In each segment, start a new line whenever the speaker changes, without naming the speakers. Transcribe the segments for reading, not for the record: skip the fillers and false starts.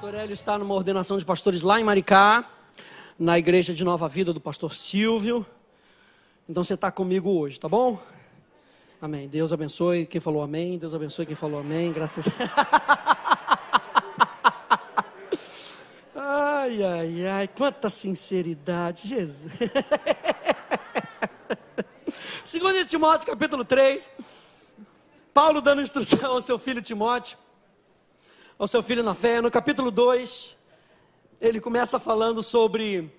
pastor Hélio está numa ordenação de pastores lá em Maricá, na igreja de Nova Vida do pastor Silvio. Então você está comigo hoje, tá bom? Amém. Deus abençoe quem falou amém. Deus abençoe quem falou amém. Graças a Ai, ai, ai, quanta sinceridade, Jesus. 2 Timóteo capítulo 3, Paulo dando instrução ao seu filho Timóteo, ao seu filho na fé. No capítulo 2, ele começa falando sobre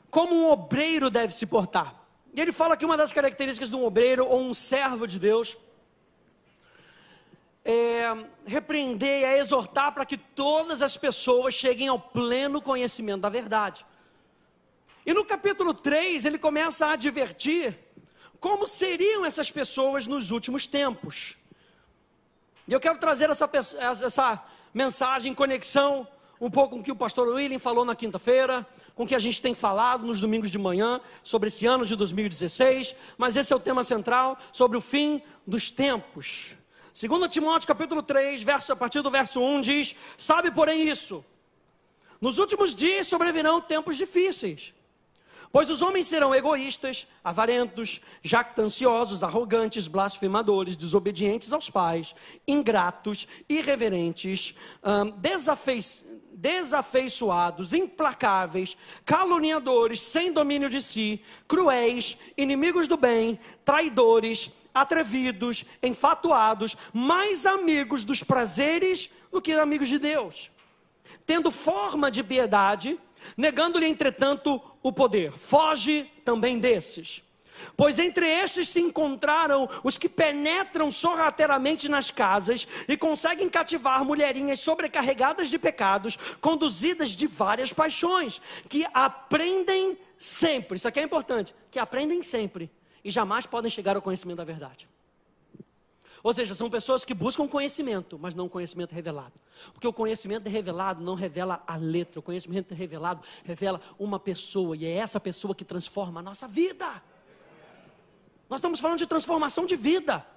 como um obreiro deve se portar. E ele fala que uma das características de um obreiro ou um servo de Deus é repreender, é exortar para que todas as pessoas cheguem ao pleno conhecimento da verdade. E no capítulo 3 ele começa a advertir como seriam essas pessoas nos últimos tempos. E eu quero trazer essa mensagem em conexão um pouco com o que o pastor William falou na quinta-feira, com o que a gente tem falado nos domingos de manhã, sobre esse ano de 2016, mas esse é o tema central, sobre o fim dos tempos. 2 Timóteo capítulo 3, a partir do verso 1 diz: sabe porém isso, nos últimos dias sobrevirão tempos difíceis, pois os homens serão egoístas, avarentos, jactanciosos, arrogantes, blasfemadores, desobedientes aos pais, ingratos, irreverentes, desafeiçoados, implacáveis, caluniadores, sem domínio de si, cruéis, inimigos do bem, traidores, atrevidos, enfatuados, mais amigos dos prazeres do que amigos de Deus, tendo forma de piedade, negando-lhe entretanto o poder. Foge também desses, pois entre estes se encontraram os que penetram sorrateiramente nas casas e conseguem cativar mulherinhas sobrecarregadas de pecados, conduzidas de várias paixões, que aprendem sempre, isso aqui é importante, que aprendem sempre e jamais podem chegar ao conhecimento da verdade. Ou seja, são pessoas que buscam conhecimento, mas não o conhecimento revelado. Porque o conhecimento revelado não revela a letra, o conhecimento revelado revela uma pessoa, e é essa pessoa que transforma a nossa vida. Nós estamos falando de transformação de vida.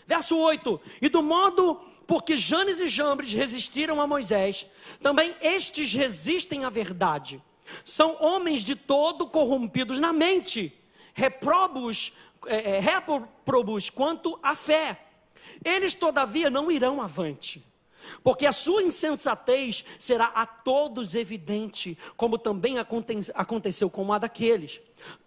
Verso 8: e do modo porque Janes e Jambres resistiram a Moisés, também estes resistem à verdade. São homens de todo corrompidos na mente, réprobos quanto à fé. Eles todavia não irão avante, porque a sua insensatez será a todos evidente, como também aconteceu com a daqueles.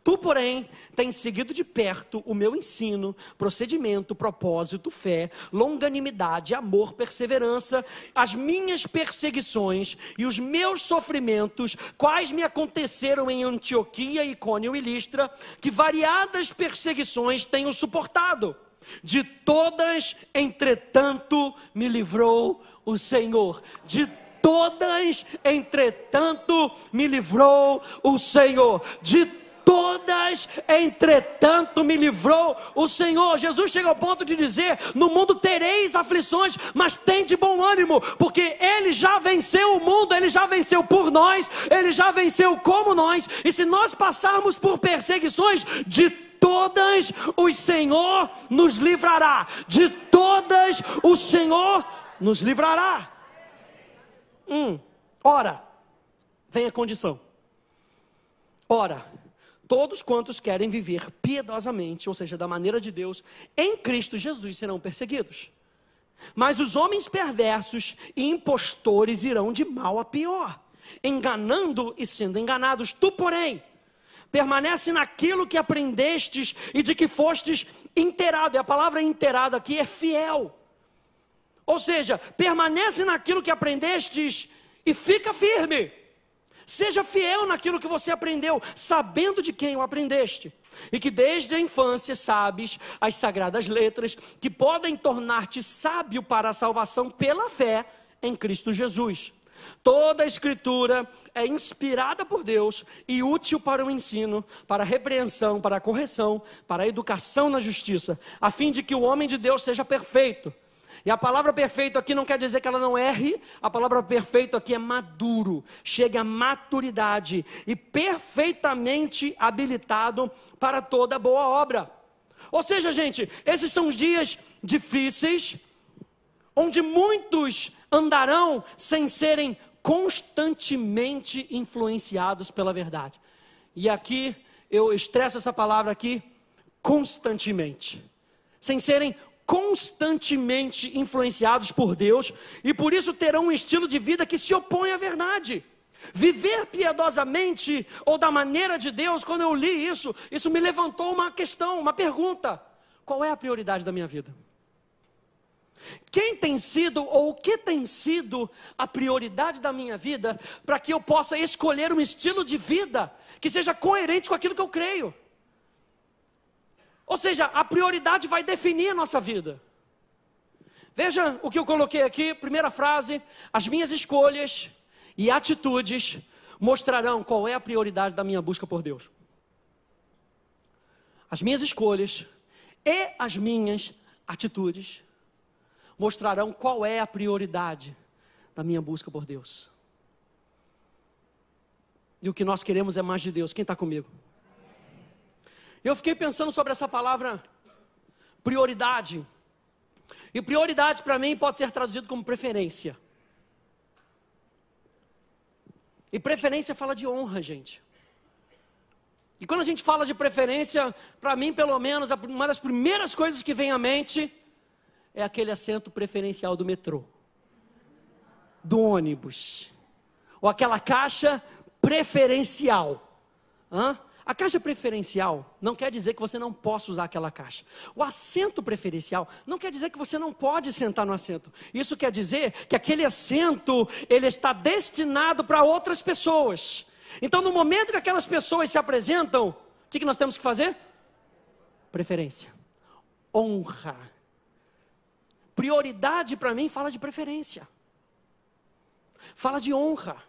Tu, porém, tens seguido de perto o meu ensino, procedimento, propósito, fé, longanimidade, amor, perseverança, as minhas perseguições e os meus sofrimentos, quais me aconteceram em Antioquia, Icônio e Listra, que variadas perseguições tenho suportado. De todas, entretanto, me livrou o Senhor. De todas, entretanto, me livrou o Senhor. De todas, entretanto, me livrou o Senhor. Jesus chega ao ponto de dizer: no mundo tereis aflições, mas tende bom ânimo, porque Ele já venceu o mundo, Ele já venceu por nós, Ele já venceu como nós. E se nós passarmos por perseguições, de todas o Senhor nos livrará. De todas o Senhor nos livrará. Ora, vem a condição. Ora, todos quantos querem viver piedosamente, ou seja, da maneira de Deus, em Cristo Jesus serão perseguidos. Mas os homens perversos e impostores irão de mal a pior, enganando e sendo enganados. Tu, porém, permanece naquilo que aprendestes e de que fostes inteirado. E a palavra inteirado aqui é fiel. Ou seja, permanece naquilo que aprendestes e fica firme. Seja fiel naquilo que você aprendeu, sabendo de quem o aprendeste. E que desde a infância sabes as sagradas letras, que podem tornar-te sábio para a salvação pela fé em Cristo Jesus. Toda a Escritura é inspirada por Deus e útil para o ensino, para a repreensão, para a correção, para a educação na justiça, a fim de que o homem de Deus seja perfeito. E a palavra perfeito aqui não quer dizer que ela não erre, a palavra perfeito aqui é maduro, chega à maturidade e perfeitamente habilitado para toda boa obra. Ou seja, gente, esses são os dias difíceis, onde muitos andarão sem serem constantemente influenciados pela verdade. E aqui, eu estresso essa palavra aqui, constantemente. Sem serem constantemente influenciados por Deus, e por isso terão um estilo de vida que se opõe à verdade. Viver piedosamente, ou da maneira de Deus, quando eu li isso me levantou uma questão, uma pergunta: qual é a prioridade da minha vida? Quem tem sido, ou o que tem sido a prioridade da minha vida, para que eu possa escolher um estilo de vida que seja coerente com aquilo que eu creio? Ou seja, a prioridade vai definir a nossa vida. Veja o que eu coloquei aqui, primeira frase: as minhas escolhas e atitudes mostrarão qual é a prioridade da minha busca por Deus. As minhas escolhas e as minhas atitudes mostrarão qual é a prioridade da minha busca por Deus. E o que nós queremos é mais de Deus. Quem está comigo? Eu fiquei pensando sobre essa palavra prioridade. E prioridade para mim pode ser traduzido como preferência. E preferência fala de honra, gente. E quando a gente fala de preferência, para mim pelo menos, uma das primeiras coisas que vem à mente é aquele assento preferencial do metrô, do ônibus, ou aquela caixa preferencial. A caixa preferencial não quer dizer que você não possa usar aquela caixa. O assento preferencial não quer dizer que você não pode sentar no assento. Isso quer dizer que aquele assento, ele está destinado para outras pessoas. Então, no momento que aquelas pessoas se apresentam, o que nós temos que fazer? Preferência, honra. Prioridade para mim fala de preferência, fala de honra.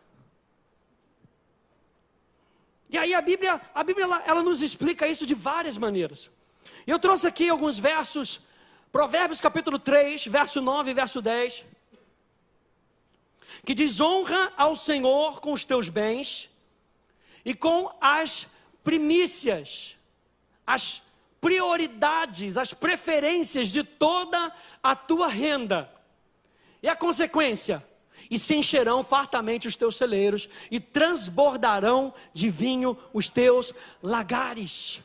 E aí a Bíblia ela nos explica isso de várias maneiras. Eu trouxe aqui alguns versos, Provérbios capítulo 3, verso 9 e verso 10, que diz: honra ao Senhor com os teus bens e com as primícias, as prioridades, as preferências de toda a tua renda. E a consequência: e se encherão fartamente os teus celeiros, e transbordarão de vinho os teus lagares.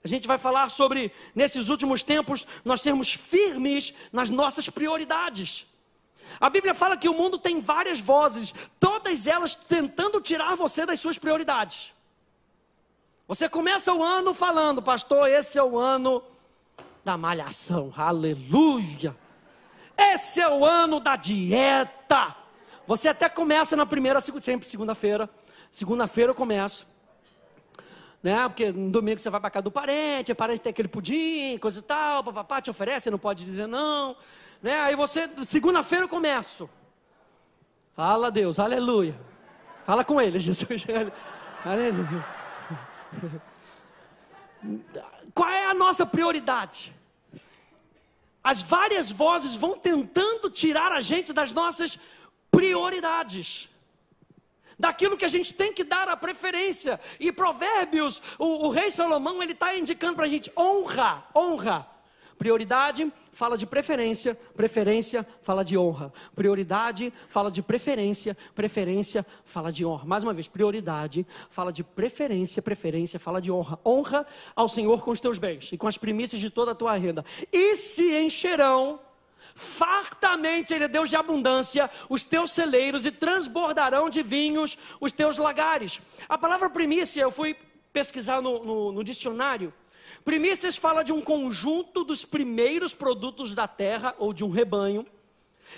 A gente vai falar sobre, nesses últimos tempos, nós sermos firmes nas nossas prioridades. A Bíblia fala que o mundo tem várias vozes, todas elas tentando tirar você das suas prioridades. Você começa o ano falando: pastor, esse é o ano da malhação, aleluia. Esse é o ano da dieta. Você até começa na primeira, sempre segunda-feira. Segunda-feira eu começo, né? Porque no domingo você vai para casa do parente, o parente tem aquele pudim, coisa e tal, papapá, te oferece, você não pode dizer não, né? Aí você, segunda-feira eu começo. Fala a Deus, aleluia. Fala com ele, Jesus, aleluia. Qual é a nossa prioridade? As várias vozes vão tentando tirar a gente das nossas prioridades, daquilo que a gente tem que dar a preferência. E Provérbios, o rei Salomão, ele está indicando para a gente: honra. Prioridade fala de preferência, preferência fala de honra. Prioridade fala de preferência, preferência fala de honra. Mais uma vez, prioridade fala de preferência, preferência fala de honra. Honra ao Senhor com os teus bens e com as primícias de toda a tua renda. E se encherão fartamente, Ele é Deus de abundância, os teus celeiros, e transbordarão de vinhos os teus lagares. A palavra primícia, eu fui pesquisar no dicionário. Primícias fala de um conjunto dos primeiros produtos da terra, ou de um rebanho.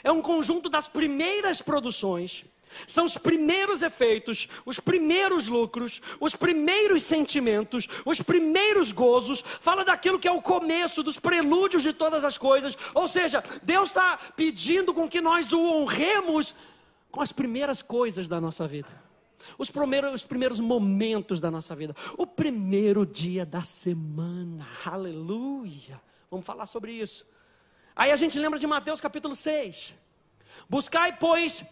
É um conjunto das primeiras produções. São os primeiros efeitos, os primeiros lucros, os primeiros sentimentos, os primeiros gozos. Fala daquilo que é o começo, dos prelúdios de todas as coisas. Ou seja, Deus está pedindo com que nós o honremos com as primeiras coisas da nossa vida. Os primeiros momentos da nossa vida. O primeiro dia da semana. Aleluia. Vamos falar sobre isso. Aí a gente lembra de Mateus capítulo 6. Buscai, pois,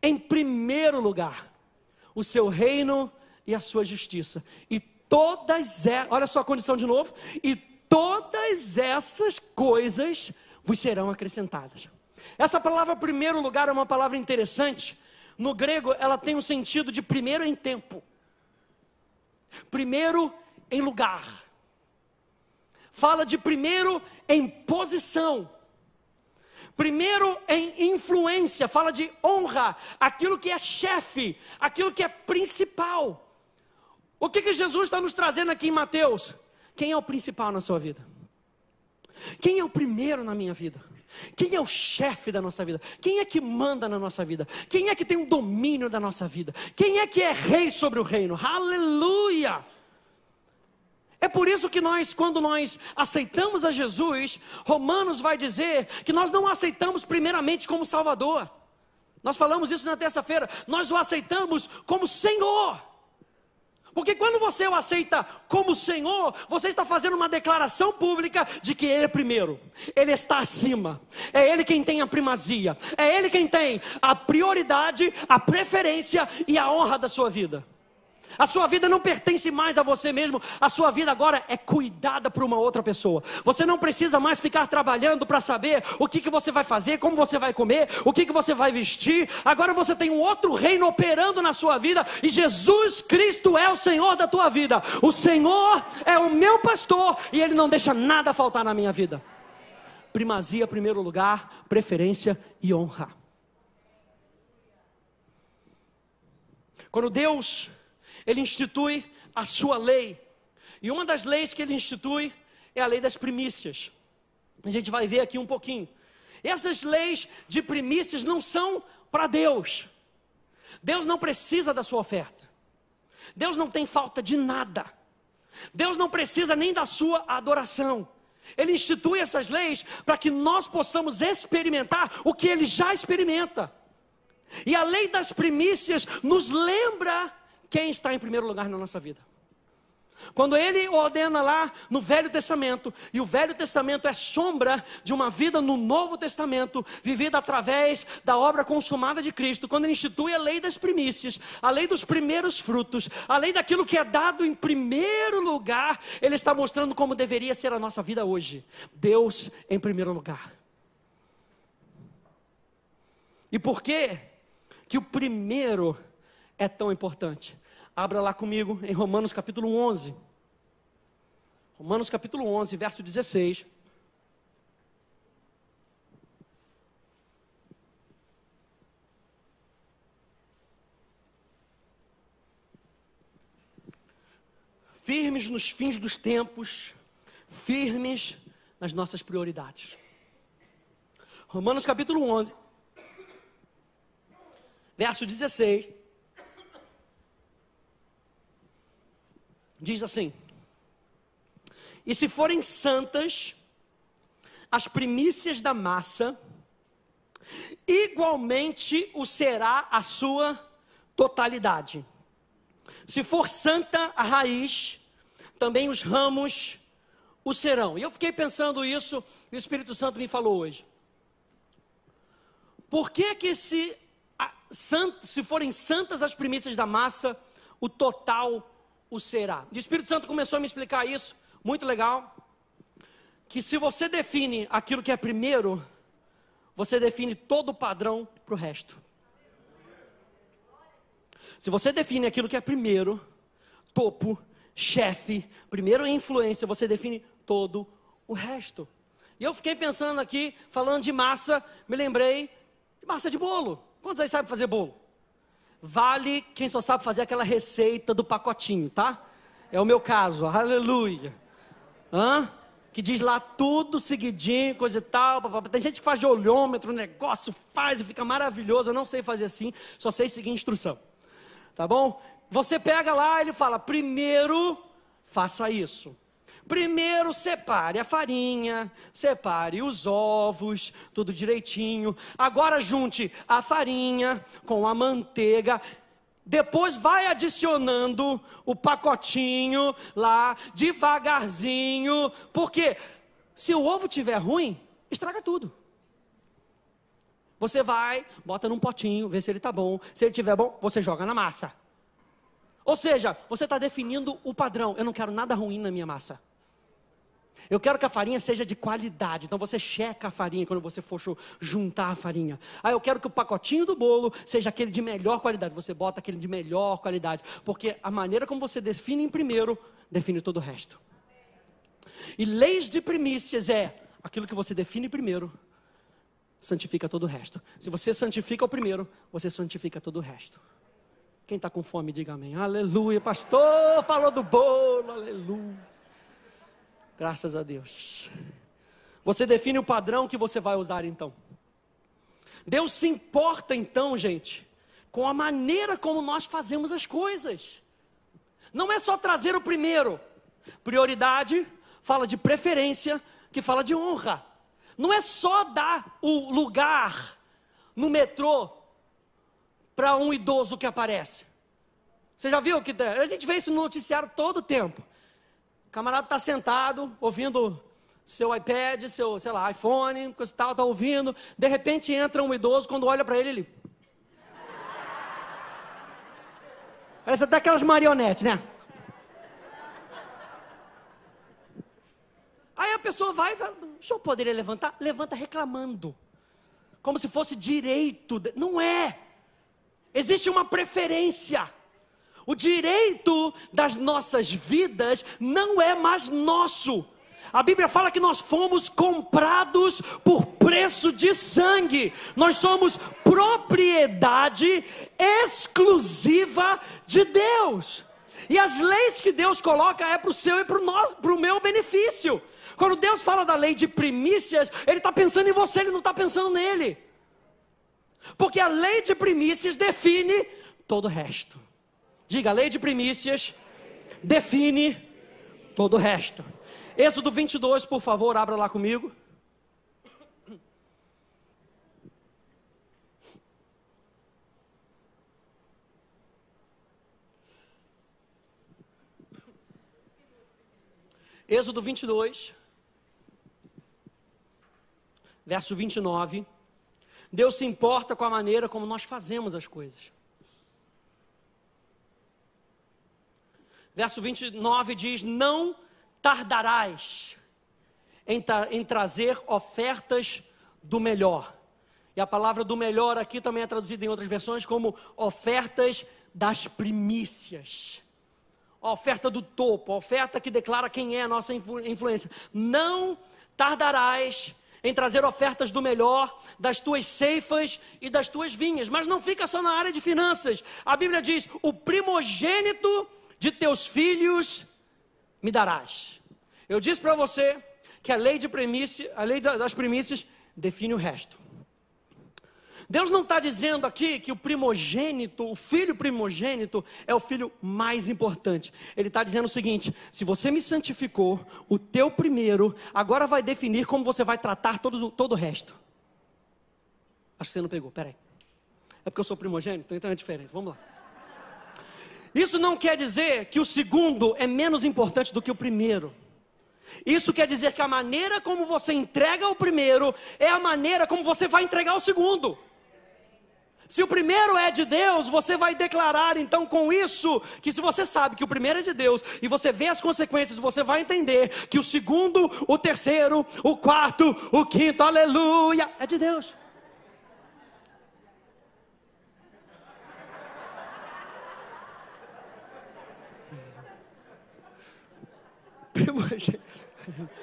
em primeiro lugar o seu reino e a sua justiça. E todas essas, olha só a condição de novo. E todas essas coisas vos serão acrescentadas. Essa palavra primeiro lugar é uma palavra interessante, no grego, ela tem um sentido de primeiro em tempo, primeiro em lugar. Fala de primeiro em posição, primeiro em influência, fala de honra, aquilo que é chefe, aquilo que é principal. O que Jesus está nos trazendo aqui em Mateus? Quem é o principal na sua vida? Quem é o primeiro na minha vida? Quem é o chefe da nossa vida? Quem é que manda na nossa vida? Quem é que tem o domínio da nossa vida? Quem é que é rei sobre o reino? Aleluia! É por isso que quando nós aceitamos a Jesus, Romanos vai dizer que nós não aceitamos primeiramente como Salvador. Nós falamos isso na terça-feira. Nós o aceitamos como Senhor. Porque quando você o aceita como Senhor, você está fazendo uma declaração pública de que Ele é primeiro, Ele está acima, é Ele quem tem a primazia, é Ele quem tem a prioridade, a preferência e a honra da sua vida. A sua vida não pertence mais a você mesmo, a sua vida agora é cuidada por uma outra pessoa. Você não precisa mais ficar trabalhando para saber o que você vai fazer, como você vai comer, o que você vai vestir. Agora você tem um outro reino operando na sua vida e Jesus Cristo é o Senhor da tua vida. O Senhor é o meu pastor e Ele não deixa nada faltar na minha vida. Primazia, primeiro lugar, preferência e honra. Quando Deus Ele institui a sua lei, e uma das leis que Ele institui é a lei das primícias. A gente vai ver aqui um pouquinho. Essas leis de primícias não são para Deus. Deus não precisa da sua oferta. Deus não tem falta de nada. Deus não precisa nem da sua adoração. Ele institui essas leis para que nós possamos experimentar o que Ele já experimenta. E a lei das primícias nos lembra quem está em primeiro lugar na nossa vida. Quando Ele ordena lá no Velho Testamento, e o Velho Testamento é sombra de uma vida no Novo Testamento, vivida através da obra consumada de Cristo, quando Ele institui a lei das primícias, a lei dos primeiros frutos, a lei daquilo que é dado em primeiro lugar, Ele está mostrando como deveria ser a nossa vida hoje. Deus em primeiro lugar. E por que o primeiro é tão importante? Abra lá comigo em Romanos capítulo 11. Romanos capítulo 11, verso 16. Firmes nos fins dos tempos, firmes nas nossas prioridades. Romanos capítulo 11, verso 16. Diz assim: e se forem santas as primícias da massa, igualmente o será a sua totalidade. Se for santa a raiz, também os ramos o serão. E eu fiquei pensando isso, e o Espírito Santo me falou hoje. Por que se forem santas as primícias da massa, o total o será? E o Espírito Santo começou a me explicar isso, muito legal, que se você define aquilo que é primeiro, você define todo o padrão para o resto. Se você define aquilo que é primeiro, topo, chefe, primeiro influência, você define todo o resto. E eu fiquei pensando aqui, falando de massa, me lembrei de massa de bolo. Quantos aí sabem fazer bolo? Vale quem só sabe fazer aquela receita do pacotinho, tá? É o meu caso, aleluia. Que diz lá tudo seguidinho, coisa e tal. Tem gente que faz de olhômetro, o negócio faz e fica maravilhoso. Eu não sei fazer assim, só sei seguir instrução. Tá bom? Você pega lá, ele fala, primeiro faça isso. Primeiro separe a farinha, separe os ovos, tudo direitinho. Agora junte a farinha com a manteiga. Depois vai adicionando o pacotinho lá, devagarzinho. Porque se o ovo estiver ruim, estraga tudo. Você vai, bota num potinho, vê se ele está bom. Se ele estiver bom, você joga na massa. Ou seja, você está definindo o padrão. Eu não quero nada ruim na minha massa. Eu quero que a farinha seja de qualidade. Então você checa a farinha quando você for juntar a farinha. Eu quero que o pacotinho do bolo seja aquele de melhor qualidade. Você bota aquele de melhor qualidade. Porque a maneira como você define em primeiro, define todo o resto. E leis de primícias é aquilo que você define primeiro, santifica todo o resto. Se você santifica o primeiro, você santifica todo o resto. Quem está com fome, diga amém. Aleluia, pastor, falou do bolo, aleluia. Graças a Deus. Você define o padrão que você vai usar então. Deus se importa então, gente, com a maneira como nós fazemos as coisas. Não é só trazer o primeiro. Prioridade fala de preferência, que fala de honra. Não é só dar o lugar no metrô para um idoso que aparece. Você já viu que a gente vê isso no noticiário todo o tempo. O camarada está sentado, ouvindo seu iPad, seu, sei lá, iPhone, coisa e tal, está ouvindo. De repente entra um idoso, quando olha para ele, parece até aquelas marionetes, né? Aí a pessoa vai, o senhor poderia levantar? Levanta reclamando. Como se fosse direito. Não é. Existe uma preferência. O direito das nossas vidas não é mais nosso. A Bíblia fala que nós fomos comprados por preço de sangue. Nós somos propriedade exclusiva de Deus. E as leis que Deus coloca é para o seu e para o meu benefício. Quando Deus fala da lei de primícias, Ele está pensando em você, Ele não está pensando nele. Porque a lei de primícias define todo o resto. Diga, a lei de primícias define todo o resto. Êxodo 22, por favor, abra lá comigo. Êxodo 22, verso 29. Deus se importa com a maneira como nós fazemos as coisas. Verso 29 diz: não tardarás em trazer ofertas do melhor. E a palavra do melhor aqui também é traduzida em outras versões como ofertas das primícias. A oferta do topo, a oferta que declara quem é a nossa influência. Não tardarás em trazer ofertas do melhor, das tuas ceifas e das tuas vinhas. Mas não fica só na área de finanças. A Bíblia diz: o primogênito de teus filhos me darás. Eu disse para você que a lei das primícias define o resto. Deus não está dizendo aqui que o primogênito, o filho primogênito, é o filho mais importante. Ele está dizendo o seguinte: se você me santificou, o teu primeiro agora vai definir como você vai tratar todo o resto. Acho que você não pegou, peraí. É porque eu sou primogênito, então é diferente, vamos lá. Isso não quer dizer que o segundo é menos importante do que o primeiro. Isso quer dizer que a maneira como você entrega o primeiro é a maneira como você vai entregar o segundo. Se o primeiro é de Deus, você vai declarar então com isso, que se você sabe que o primeiro é de Deus, e você vê as consequências, você vai entender que o segundo, o terceiro, o quarto, o quinto, aleluia, é de Deus.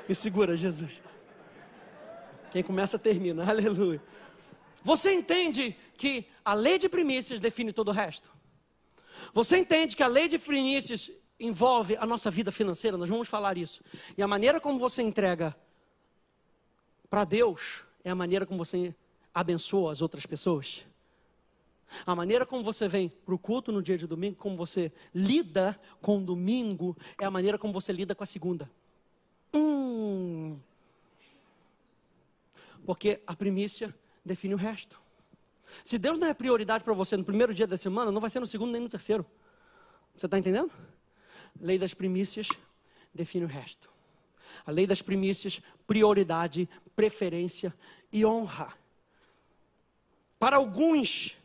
Me segura, Jesus. Quem começa termina, aleluia. Você entende que a lei de primícias define todo o resto? Você entende que a lei de primícias envolve a nossa vida financeira? Nós vamos falar isso. E a maneira como você entrega para Deus é a maneira como você abençoa as outras pessoas. A maneira como você vem para o culto no dia de domingo, como você lida com o domingo, é a maneira como você lida com a segunda. Porque a primícia define o resto. Se Deus não é prioridade para você no primeiro dia da semana, não vai ser no segundo nem no terceiro. Você está entendendo? Lei das primícias define o resto. A lei das primícias, prioridade, preferência e honra. Para alguns,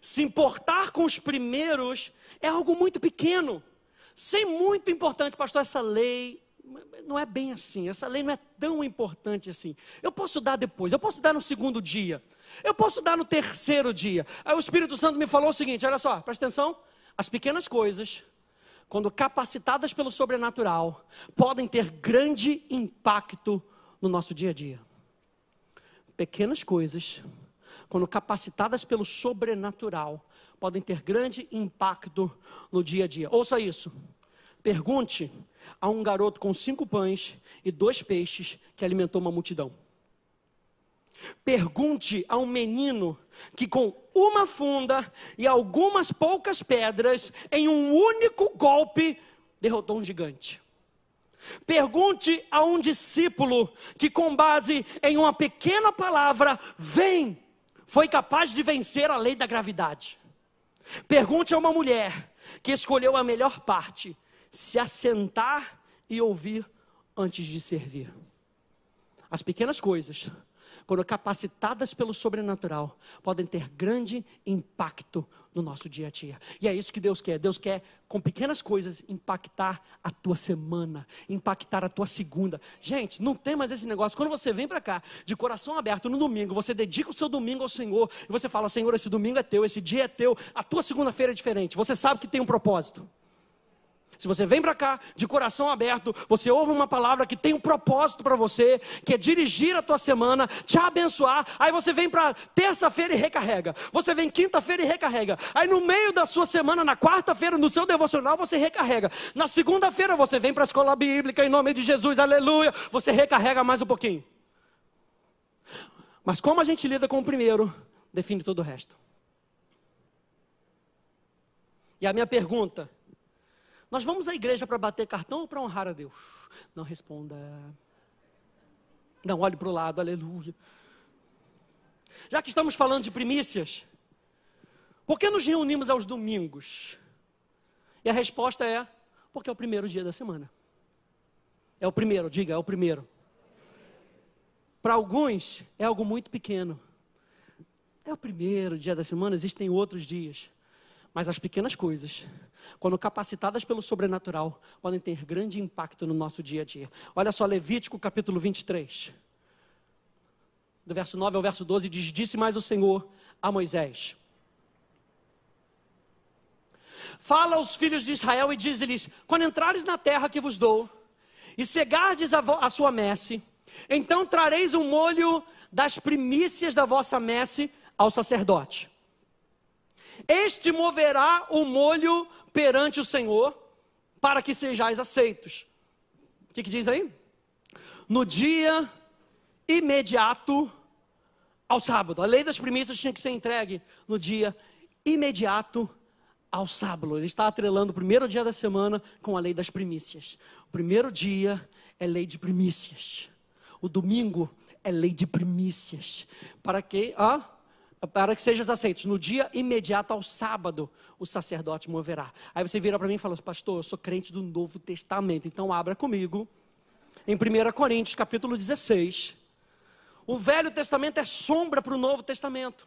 se importar com os primeiros é algo muito pequeno, sem muito importante. Pastor, essa lei não é bem assim, essa lei não é tão importante assim. Eu posso dar depois, eu posso dar no segundo dia, eu posso dar no terceiro dia. Aí o Espírito Santo me falou o seguinte, olha só, presta atenção, as pequenas coisas, quando capacitadas pelo sobrenatural, podem ter grande impacto no nosso dia a dia. Pequenas coisas, quando capacitadas pelo sobrenatural, podem ter grande impacto no dia a dia. Ouça isso. Pergunte a um garoto com 5 pães e 2 peixes que alimentou uma multidão. Pergunte a um menino que com uma funda e algumas poucas pedras, em um único golpe, derrotou um gigante. Pergunte a um discípulo que com base em uma pequena palavra, vem, foi capaz de vencer a lei da gravidade. Pergunte a uma mulher que escolheu a melhor parte, se assentar e ouvir antes de servir. As pequenas coisas, quando capacitadas pelo sobrenatural, podem ter grande impacto no nosso dia a dia. E é isso que Deus quer. Deus quer, com pequenas coisas, impactar a tua semana, impactar a tua segunda. Gente, não tem mais esse negócio. Quando você vem para cá, de coração aberto, no domingo, você dedica o seu domingo ao Senhor, e você fala, Senhor, esse domingo é teu, esse dia é teu, a tua segunda-feira é diferente. Você sabe que tem um propósito. Se você vem para cá de coração aberto, você ouve uma palavra que tem um propósito para você, que é dirigir a tua semana, te abençoar, aí você vem para terça-feira e recarrega, você vem quinta-feira e recarrega, aí no meio da sua semana, na quarta-feira, no seu devocional, você recarrega, na segunda-feira você vem para a escola bíblica, em nome de Jesus, aleluia, você recarrega mais um pouquinho. Mas como a gente lida com o primeiro, define todo o resto. E a minha pergunta: nós vamos à igreja para bater cartão ou para honrar a Deus? Não responda. Não olhe para o lado, aleluia. Já que estamos falando de primícias, por que nos reunimos aos domingos? E a resposta é, porque é o primeiro dia da semana. É o primeiro, diga, é o primeiro. Para alguns, é algo muito pequeno. É o primeiro dia da semana, existem outros dias. Mas as pequenas coisas, quando capacitadas pelo sobrenatural, podem ter grande impacto no nosso dia a dia. Olha só, Levítico capítulo 23, do verso 9 ao verso 12, diz, disse mais o Senhor a Moisés: fala aos filhos de Israel e diz-lhes, quando entrares na terra que vos dou, e cegardes a sua messe, então trareis um molho das primícias da vossa messe ao sacerdote. Este moverá o molho perante o Senhor, para que sejais aceitos. O que diz aí? No dia imediato ao sábado. A lei das primícias tinha que ser entregue no dia imediato ao sábado. Ele está atrelando o primeiro dia da semana com a lei das primícias. O primeiro dia é lei de primícias. O domingo é lei de primícias. Para que sejas aceitos. No dia imediato ao sábado, o sacerdote moverá. Aí você vira para mim e fala, pastor, eu sou crente do Novo Testamento, então abra comigo, em 1 Coríntios capítulo 16, o Velho Testamento é sombra para o Novo Testamento,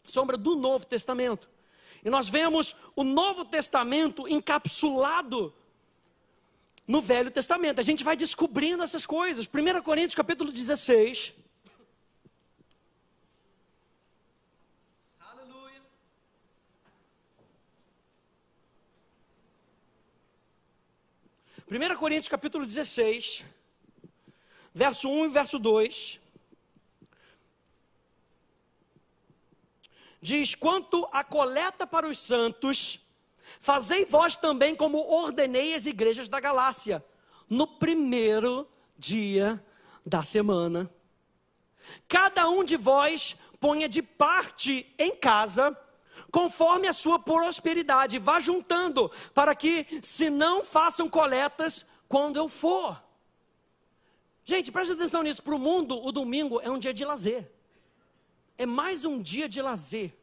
sombra do Novo Testamento, e nós vemos o Novo Testamento encapsulado no Velho Testamento, a gente vai descobrindo essas coisas. 1 Coríntios capítulo 16, 1 Coríntios capítulo 16, verso 1 e verso 2, diz, quanto à coleta para os santos, fazei vós também como ordenei as igrejas da Galácia, no primeiro dia da semana. Cada um de vós ponha de parte em casa, conforme a sua prosperidade, vá juntando, para que se não façam coletas quando eu for. Gente, preste atenção nisso, para o mundo o domingo é um dia de lazer, é mais um dia de lazer,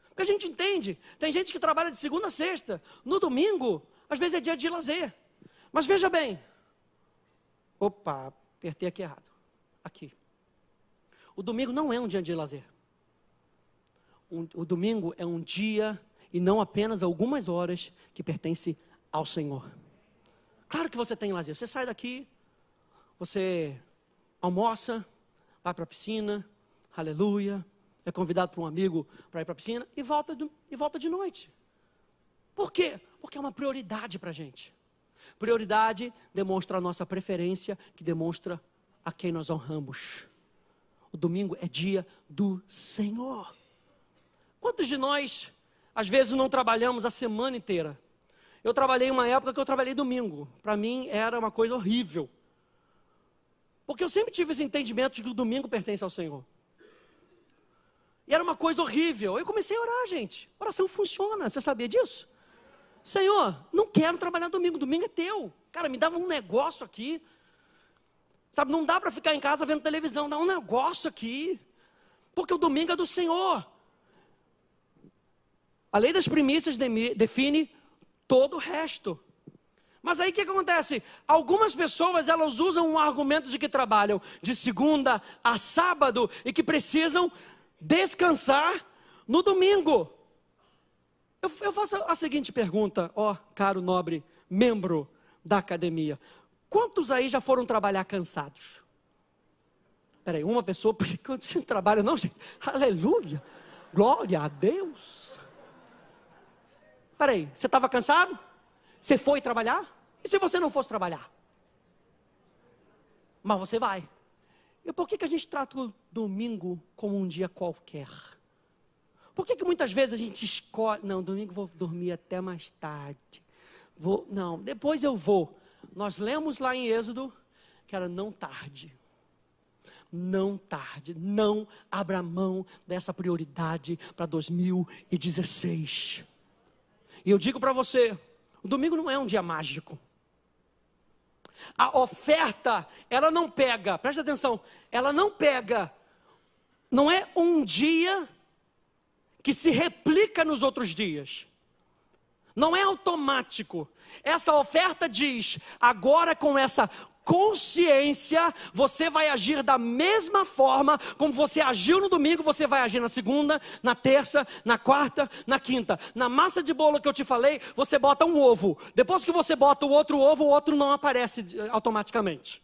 porque a gente entende, tem gente que trabalha de segunda a sexta, no domingo, às vezes é dia de lazer, mas veja bem, opa, apertei aqui errado, aqui, o domingo não é um dia de lazer. O domingo é um dia, e não apenas algumas horas, que pertence ao Senhor. Claro que você tem lazer, você sai daqui, Você almoça, vai para a piscina, aleluia, é convidado por um amigo para ir para a piscina e volta de noite. Por quê? Porque é uma prioridade para a gente. Prioridade demonstra a nossa preferência, que demonstra a quem nós honramos. O domingo é dia do Senhor. Quantos de nós, às vezes, não trabalhamos a semana inteira? Eu trabalhei uma época que eu trabalhei domingo. Para mim era uma coisa horrível. Porque eu sempre tive esse entendimento de que o domingo pertence ao Senhor. E era uma coisa horrível. Eu comecei a orar, gente. Oração funciona, você sabia disso? Senhor, não quero trabalhar domingo, domingo é teu. Cara, me dava um negócio aqui. Sabe, não dá para ficar em casa vendo televisão, dá um negócio aqui. Porque o domingo é do Senhor. A lei das primícias define todo o resto. Mas aí o que acontece? Algumas pessoas, elas usam um argumento de que trabalham de segunda a sábado e que precisam descansar no domingo. Eu faço a seguinte pergunta, ó caro nobre membro da academia. Quantos aí já foram trabalhar cansados? Peraí, uma pessoa, porque quando você trabalha, não, gente? Aleluia, glória a Deus. Peraí, você estava cansado? Você foi trabalhar? E se você não fosse trabalhar? Mas você vai. E por que a gente trata o domingo como um dia qualquer? Por que muitas vezes a gente escolhe, não, domingo vou dormir até mais tarde. Não, depois eu vou. Nós lemos lá em Êxodo que era não tarde. Não tarde, não abra mão dessa prioridade para 2016. E eu digo para você, o domingo não é um dia mágico. A oferta, ela não pega, presta atenção, ela não pega, não é um dia que se replica nos outros dias. Não é automático. Essa oferta diz, agora com essa consciência, você vai agir da mesma forma como você agiu no domingo, você vai agir na segunda, na terça, na quarta, na quinta. Na massa de bolo que eu te falei, você bota um ovo. Depois que você bota o outro ovo, o outro não aparece automaticamente.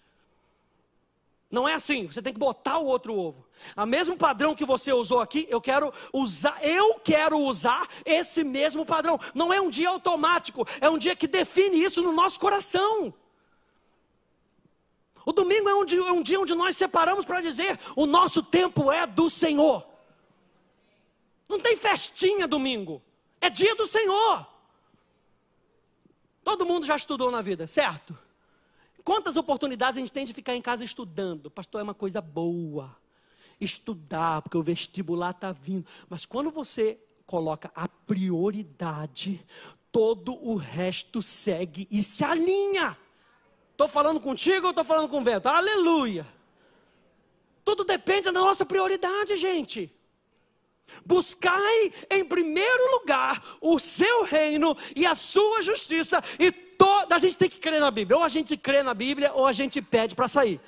Não é assim, você tem que botar o outro ovo. O mesmo padrão que você usou aqui, eu quero usar esse mesmo padrão. Não é um dia automático, é um dia que define isso no nosso coração. O domingo é um dia onde nós separamos para dizer, o nosso tempo é do Senhor. Não tem festinha domingo, é dia do Senhor. Todo mundo já estudou na vida, certo? Quantas oportunidades a gente tem de ficar em casa estudando? Pastor, é uma coisa boa. Estudar, porque o vestibular está vindo. Mas quando você coloca a prioridade, todo o resto segue e se alinha. Estou falando contigo ou estou falando com o vento? Aleluia. Tudo depende da nossa prioridade, gente. Buscai em primeiro lugar o seu reino e a sua justiça e a gente tem que crer na Bíblia. Ou a gente crê na Bíblia ou a gente pede para sair.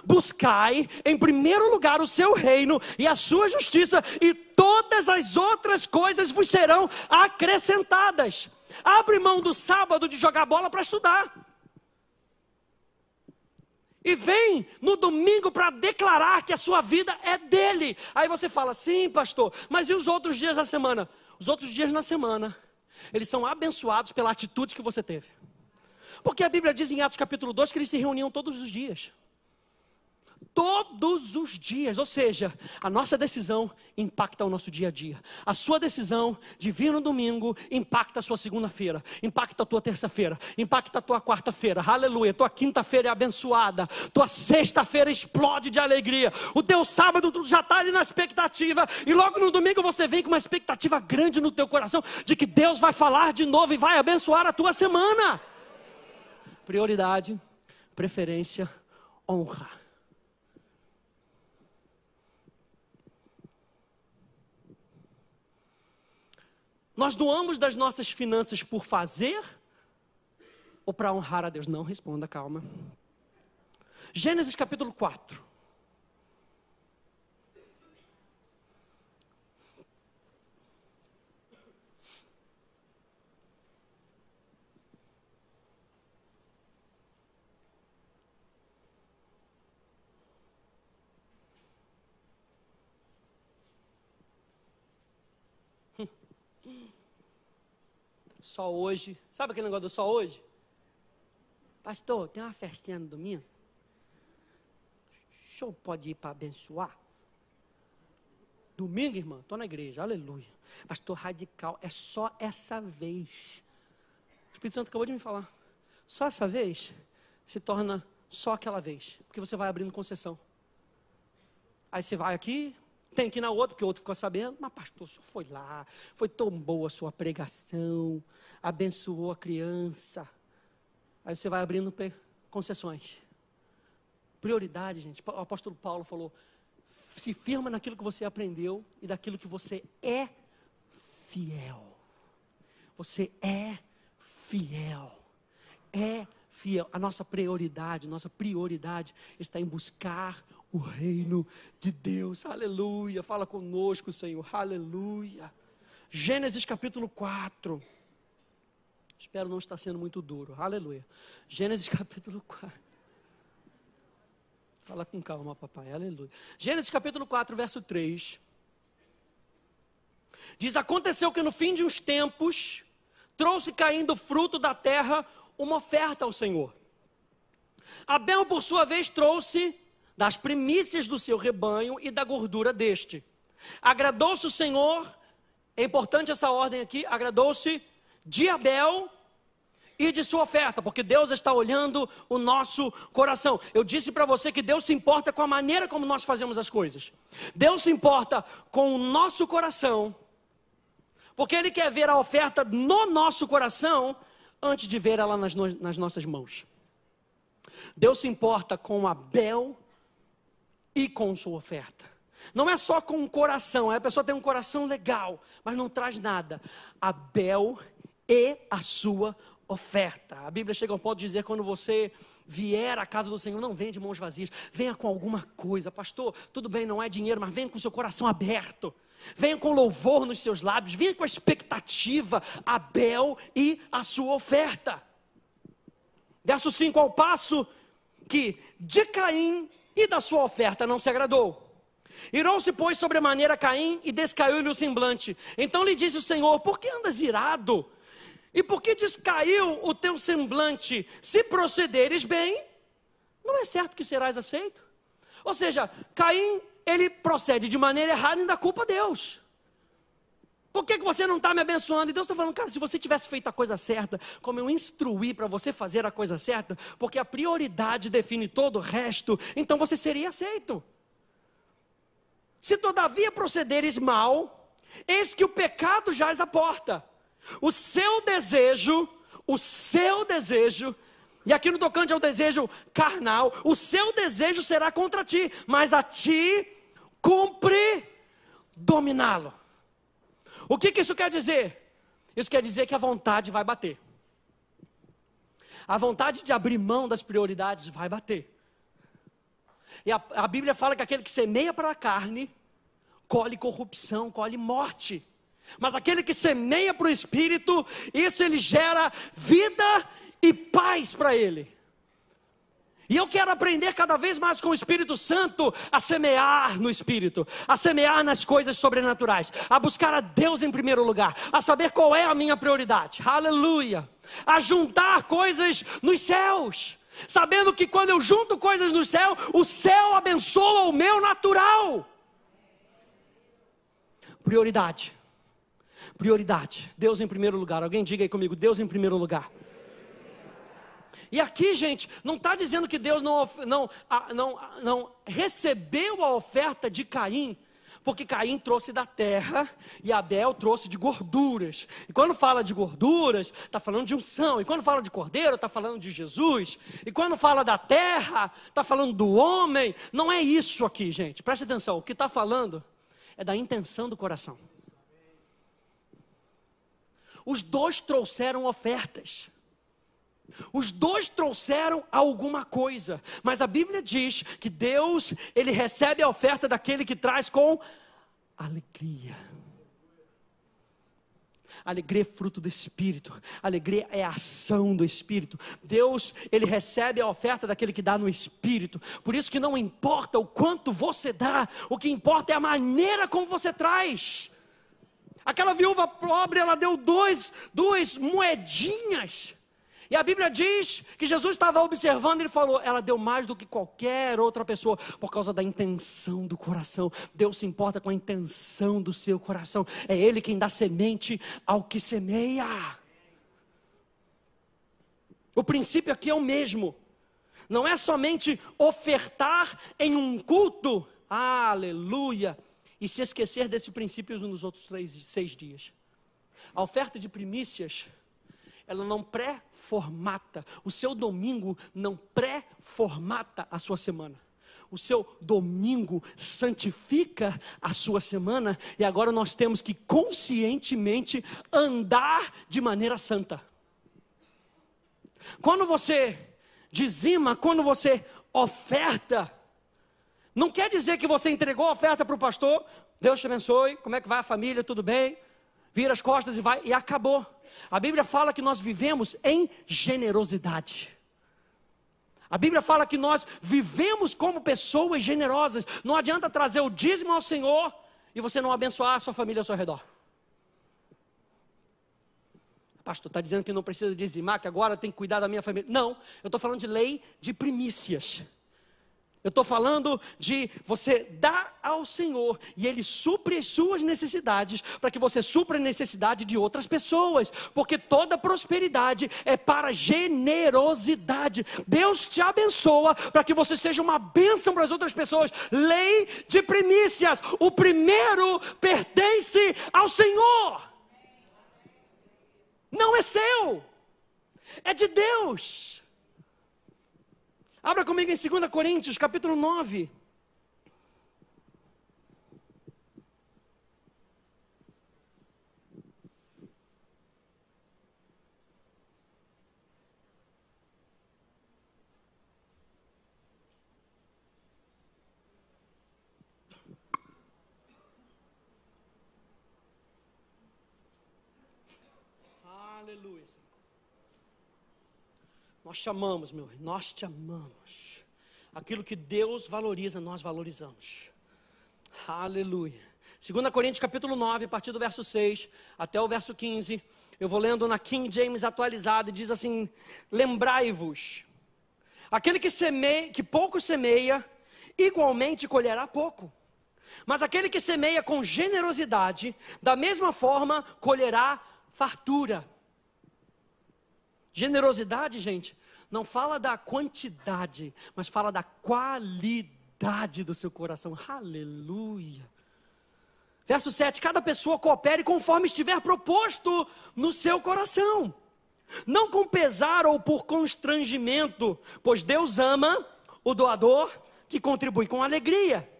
Buscai em primeiro lugar o seu reino e a sua justiça e todas as outras coisas vos serão acrescentadas. Abre mão do sábado de jogar bola para estudar. E vem no domingo para declarar que a sua vida é dele. Aí você fala, sim pastor, mas e os outros dias da semana? Os outros dias na semana, eles são abençoados pela atitude que você teve. Porque a Bíblia diz em Atos capítulo 2 que eles se reuniam todos os dias. Todos os dias, ou seja, a nossa decisão impacta o nosso dia a dia. A sua decisão de vir no domingo impacta a sua segunda-feira, impacta a tua terça-feira, impacta a tua quarta-feira, aleluia, tua quinta-feira é abençoada, tua sexta-feira explode de alegria, o teu sábado tu já está ali na expectativa, e logo no domingo você vem com uma expectativa grande no teu coração, de que Deus vai falar de novo e vai abençoar a tua semana. Prioridade, preferência, honra. Nós doamos das nossas finanças por fazer ou para honrar a Deus? Não, responda, calma. Gênesis capítulo 4. Só hoje. Sabe aquele negócio do só hoje? Pastor, tem uma festinha no domingo? O senhor pode ir para abençoar? Domingo, irmã, estou na igreja, aleluia. Pastor, radical, é só essa vez. O Espírito Santo acabou de me falar. Só essa vez se torna só aquela vez. Porque você vai abrindo concessão. Aí você vai aqui, tem que ir na outra, porque o outro ficou sabendo. Mas pastor, o senhor foi lá, foi tão boa a sua pregação, abençoou a criança. Aí você vai abrindo concessões. Prioridade, gente. O apóstolo Paulo falou, se firma naquilo que você aprendeu e daquilo que você é fiel. Você é fiel. É fiel. A nossa prioridade está em buscar o reino de Deus. Aleluia. Fala conosco, Senhor. Aleluia. Gênesis capítulo 4. Espero não estar sendo muito duro. Aleluia. Gênesis capítulo 4. Fala com calma, papai. Aleluia. Gênesis capítulo 4, verso 3. Diz, aconteceu que no fim de uns tempos, trouxe Caim do fruto da terra uma oferta ao Senhor. Abel, por sua vez, trouxe das primícias do seu rebanho e da gordura deste. Agradou-se o Senhor, é importante essa ordem aqui, agradou-se de Abel e de sua oferta, porque Deus está olhando o nosso coração. Eu disse para você que Deus se importa com a maneira como nós fazemos as coisas. Deus se importa com o nosso coração, porque Ele quer ver a oferta no nosso coração, antes de ver ela nas nossas mãos. Deus se importa com Abel e com sua oferta. Não é só com o coração, a pessoa tem um coração legal, mas não traz nada. Abel e a sua oferta. A Bíblia chega ao ponto de dizer, quando você vier à casa do Senhor, não venha de mãos vazias, venha com alguma coisa. Pastor, tudo bem, não é dinheiro, mas venha com o seu coração aberto. Venha com louvor nos seus lábios, venha com a expectativa, Abel e a sua oferta. Verso 5, ao passo que de Caim e da sua oferta não se agradou. Irou-se, pois, sobremaneira Caim e descaiu-lhe o semblante. Então lhe disse o Senhor, por que andas irado? E por que descaiu o teu semblante? Se procederes bem, não é certo que serás aceito? Ou seja, Caim, ele procede de maneira errada e ainda culpa Deus. Por que você não está me abençoando? E Deus está falando, cara, se você tivesse feito a coisa certa, como eu instruí para você fazer a coisa certa, porque a prioridade define todo o resto, então você seria aceito. Se todavia procederes mal, eis que o pecado jaz à porta. O seu desejo, e aqui no tocante ao desejo carnal, o seu desejo será contra ti, mas a ti cumpre dominá-lo. O que isso quer dizer? Isso quer dizer que a vontade vai bater. A vontade de abrir mão das prioridades vai bater. E a Bíblia fala que aquele que semeia para a carne, colhe corrupção, colhe morte. Mas aquele que semeia para o Espírito, isso ele gera vida e paz para ele. E eu quero aprender cada vez mais com o Espírito Santo a semear no Espírito, a semear nas coisas sobrenaturais, a buscar a Deus em primeiro lugar, a saber qual é a minha prioridade, aleluia, a juntar coisas nos céus, sabendo que quando eu junto coisas no céu, o céu abençoa o meu natural. Prioridade, Deus em primeiro lugar. Alguém diga aí comigo, Deus em primeiro lugar. E aqui, gente, não está dizendo que Deus não recebeu a oferta de Caim, porque Caim trouxe da terra e Abel trouxe de gorduras. E quando fala de gorduras, está falando de unção. E quando fala de cordeiro, está falando de Jesus. E quando fala da terra, está falando do homem. Não é isso aqui, gente. Preste atenção, o que está falando é da intenção do coração. Os dois trouxeram ofertas. Os dois trouxeram alguma coisa, mas a Bíblia diz que Deus, Ele recebe a oferta daquele que traz com alegria. Alegria é fruto do Espírito, alegria é a ação do Espírito. Deus, Ele recebe a oferta daquele que dá no Espírito. Por isso que não importa o quanto você dá, o que importa é a maneira como você traz. Aquela viúva pobre, ela deu duas moedinhas. E a Bíblia diz que Jesus estava observando e ele falou, ela deu mais do que qualquer outra pessoa, por causa da intenção do coração. Deus se importa com a intenção do seu coração. É Ele quem dá semente ao que semeia. O princípio aqui é o mesmo. Não é somente ofertar em um culto, aleluia, e se esquecer desse princípio nos outros 6 dias. A oferta de primícias, ela não pré-formata, o seu domingo não pré-formata a sua semana. O seu domingo santifica a sua semana e agora nós temos que conscientemente andar de maneira santa. Quando você dizima, quando você oferta, não quer dizer que você entregou a oferta para o pastor, Deus te abençoe, como é que vai a família, tudo bem? Vira as costas e vai, e acabou. A Bíblia fala que nós vivemos em generosidade. A Bíblia fala que nós vivemos como pessoas generosas. Não adianta trazer o dízimo ao Senhor e você não abençoar a sua família ao seu redor. Pastor, está dizendo que não precisa dizimar, que agora tem que cuidar da minha família. Não, eu estou falando de lei de primícias. Eu estou falando de você dar ao Senhor e Ele supre as suas necessidades, para que você supra a necessidade de outras pessoas, porque toda prosperidade é para generosidade. Deus te abençoa para que você seja uma bênção para as outras pessoas. Lei de primícias, o primeiro pertence ao Senhor, não é seu, é de Deus. Abra comigo em 2 Coríntios, capítulo 9. Aleluia. Nós te amamos, meu rei, nós te amamos. Aquilo que Deus valoriza, nós valorizamos. Aleluia. 2 Coríntios capítulo 9, a partir do verso 6 até o verso 15. Eu vou lendo na King James atualizada e diz assim: lembrai-vos, aquele que pouco semeia, igualmente colherá pouco. Mas aquele que semeia com generosidade, da mesma forma colherá fartura. Generosidade, gente, não fala da quantidade, mas fala da qualidade do seu coração. Aleluia. Verso 7, cada pessoa coopere conforme estiver proposto no seu coração, não com pesar ou por constrangimento, pois Deus ama o doador que contribui com alegria,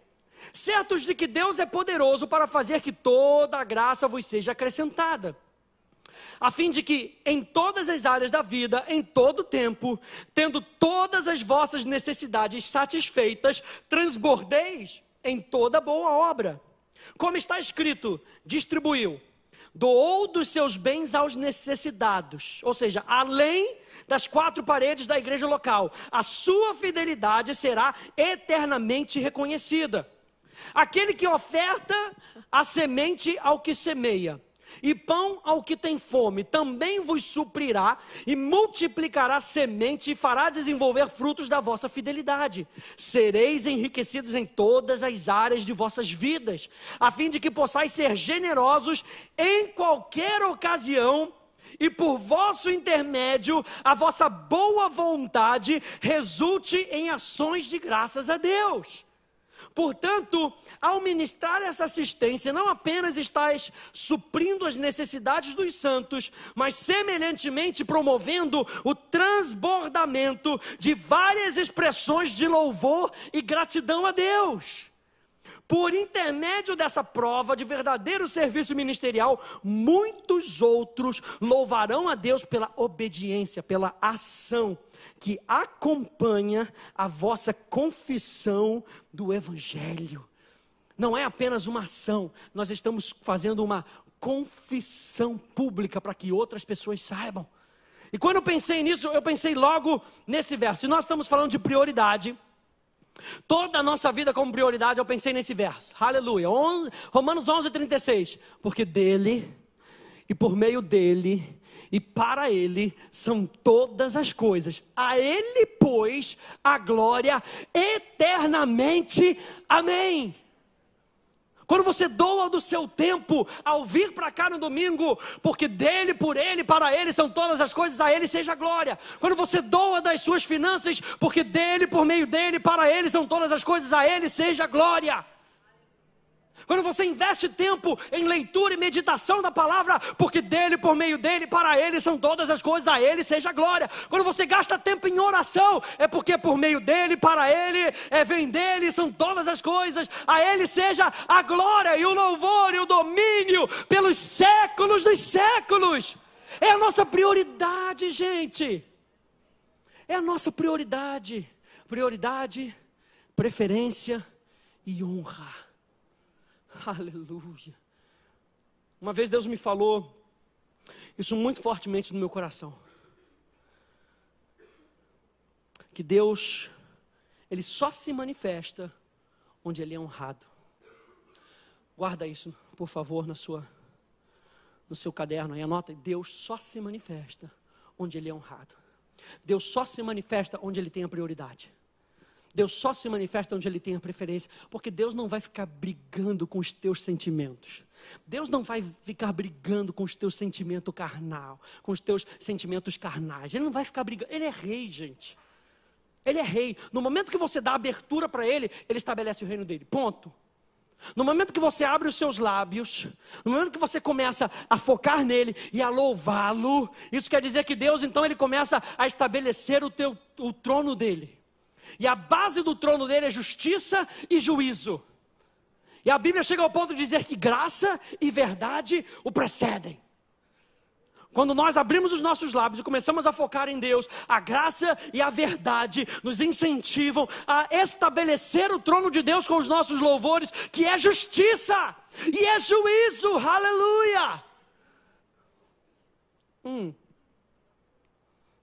certos de que Deus é poderoso para fazer que toda a graça vos seja acrescentada, a fim de que em todas as áreas da vida, em todo o tempo, tendo todas as vossas necessidades satisfeitas, transbordeis em toda boa obra. Como está escrito, distribuiu, doou dos seus bens aos necessitados, ou seja, além das 4 paredes da igreja local, a sua fidelidade será eternamente reconhecida. Aquele que oferta a semente ao que semeia, e pão ao que tem fome, também vos suprirá e multiplicará semente e fará desenvolver frutos da vossa fidelidade. Sereis enriquecidos em todas as áreas de vossas vidas, a fim de que possais ser generosos em qualquer ocasião, e por vosso intermédio, a vossa boa vontade resulte em ações de graças a Deus. Portanto, ao ministrar essa assistência, não apenas estáis suprindo as necessidades dos santos, mas semelhantemente promovendo o transbordamento de várias expressões de louvor e gratidão a Deus. Por intermédio dessa prova de verdadeiro serviço ministerial, muitos outros louvarão a Deus pela obediência, pela ação que acompanha a vossa confissão do Evangelho. Não é apenas uma ação, nós estamos fazendo uma confissão pública para que outras pessoas saibam. E quando eu pensei nisso, eu pensei logo nesse verso. Se nós estamos falando de prioridade, Toda a nossa vida como prioridade, eu pensei nesse verso. Aleluia. Romanos 11:36. Porque dele, e por meio dele, e para ele, são todas as coisas. A ele, pois, a glória eternamente. Amém. Quando você doa do seu tempo ao vir para cá no domingo, porque dele, por ele, para ele são todas as coisas, a ele seja glória. Quando você doa das suas finanças, porque dele, por meio dele, para ele são todas as coisas, a ele seja glória. Quando você investe tempo em leitura e meditação da palavra, porque dele, por meio dele, para ele são todas as coisas, a ele seja glória. Quando você gasta tempo em oração, é porque por meio dele, para ele, vem dele, são todas as coisas, a ele seja a glória e o louvor e o domínio pelos séculos dos séculos. É a nossa prioridade, gente. É a nossa prioridade. Prioridade, preferência e honra. Aleluia. Uma vez Deus me falou isso muito fortemente no meu coração. Que Deus, Ele só se manifesta onde Ele é honrado. Guarda isso, por favor, no seu caderno aí, anota. Deus só se manifesta onde Ele é honrado. Deus só se manifesta onde Ele tem a prioridade. Deus só se manifesta onde Ele tem a preferência, porque Deus não vai ficar brigando com os teus sentimentos. Deus não vai ficar brigando com os teus sentimentos carnal, com os teus sentimentos carnais. Ele não vai ficar brigando. Ele é rei, gente. Ele é rei. No momento que você dá abertura para Ele, Ele estabelece o reino dele. Ponto. No momento que você abre os seus lábios, no momento que você começa a focar nele e a louvá-lo, isso quer dizer que Deus, então, Ele começa a estabelecer o trono dele. E a base do trono dele é justiça e juízo. E a Bíblia chega ao ponto de dizer que graça e verdade o precedem. Quando nós abrimos os nossos lábios e começamos a focar em Deus, a graça e a verdade nos incentivam a estabelecer o trono de Deus com os nossos louvores, que é justiça e é juízo. Aleluia!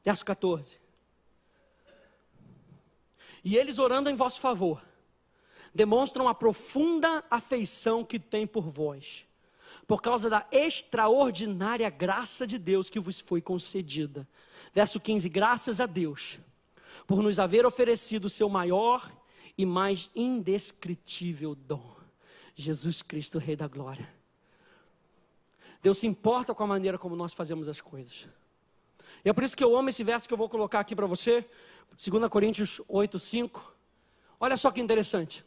Verso 14. E eles, orando em vosso favor, demonstram a profunda afeição que têm por vós, por causa da extraordinária graça de Deus que vos foi concedida. Verso 15, graças a Deus, por nos haver oferecido o seu maior e mais indescritível dom, Jesus Cristo, Rei da Glória. Deus se importa com a maneira como nós fazemos as coisas. E é por isso que eu amo esse verso que eu vou colocar aqui para você, 2 Coríntios 8:5. Olha só que interessante.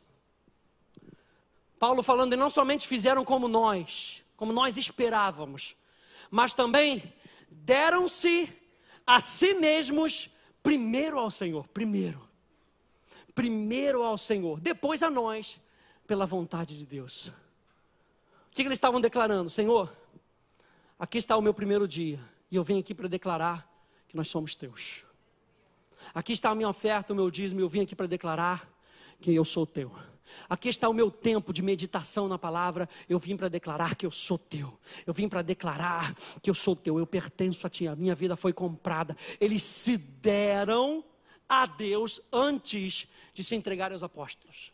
Paulo falando, e não somente fizeram como nós esperávamos, mas também deram-se a si mesmos primeiro ao Senhor, primeiro ao Senhor, depois a nós, pela vontade de Deus. O que eles estavam declarando? Senhor, aqui está o meu primeiro dia, e eu vim aqui para declarar que nós somos teus. Aqui está a minha oferta, o meu dízimo, eu vim aqui para declarar que eu sou teu. Aqui está o meu tempo de meditação na palavra, eu vim para declarar que eu sou teu. Eu vim para declarar que eu sou teu, eu pertenço a ti, a minha vida foi comprada. Eles se deram a Deus antes de se entregarem aos apóstolos.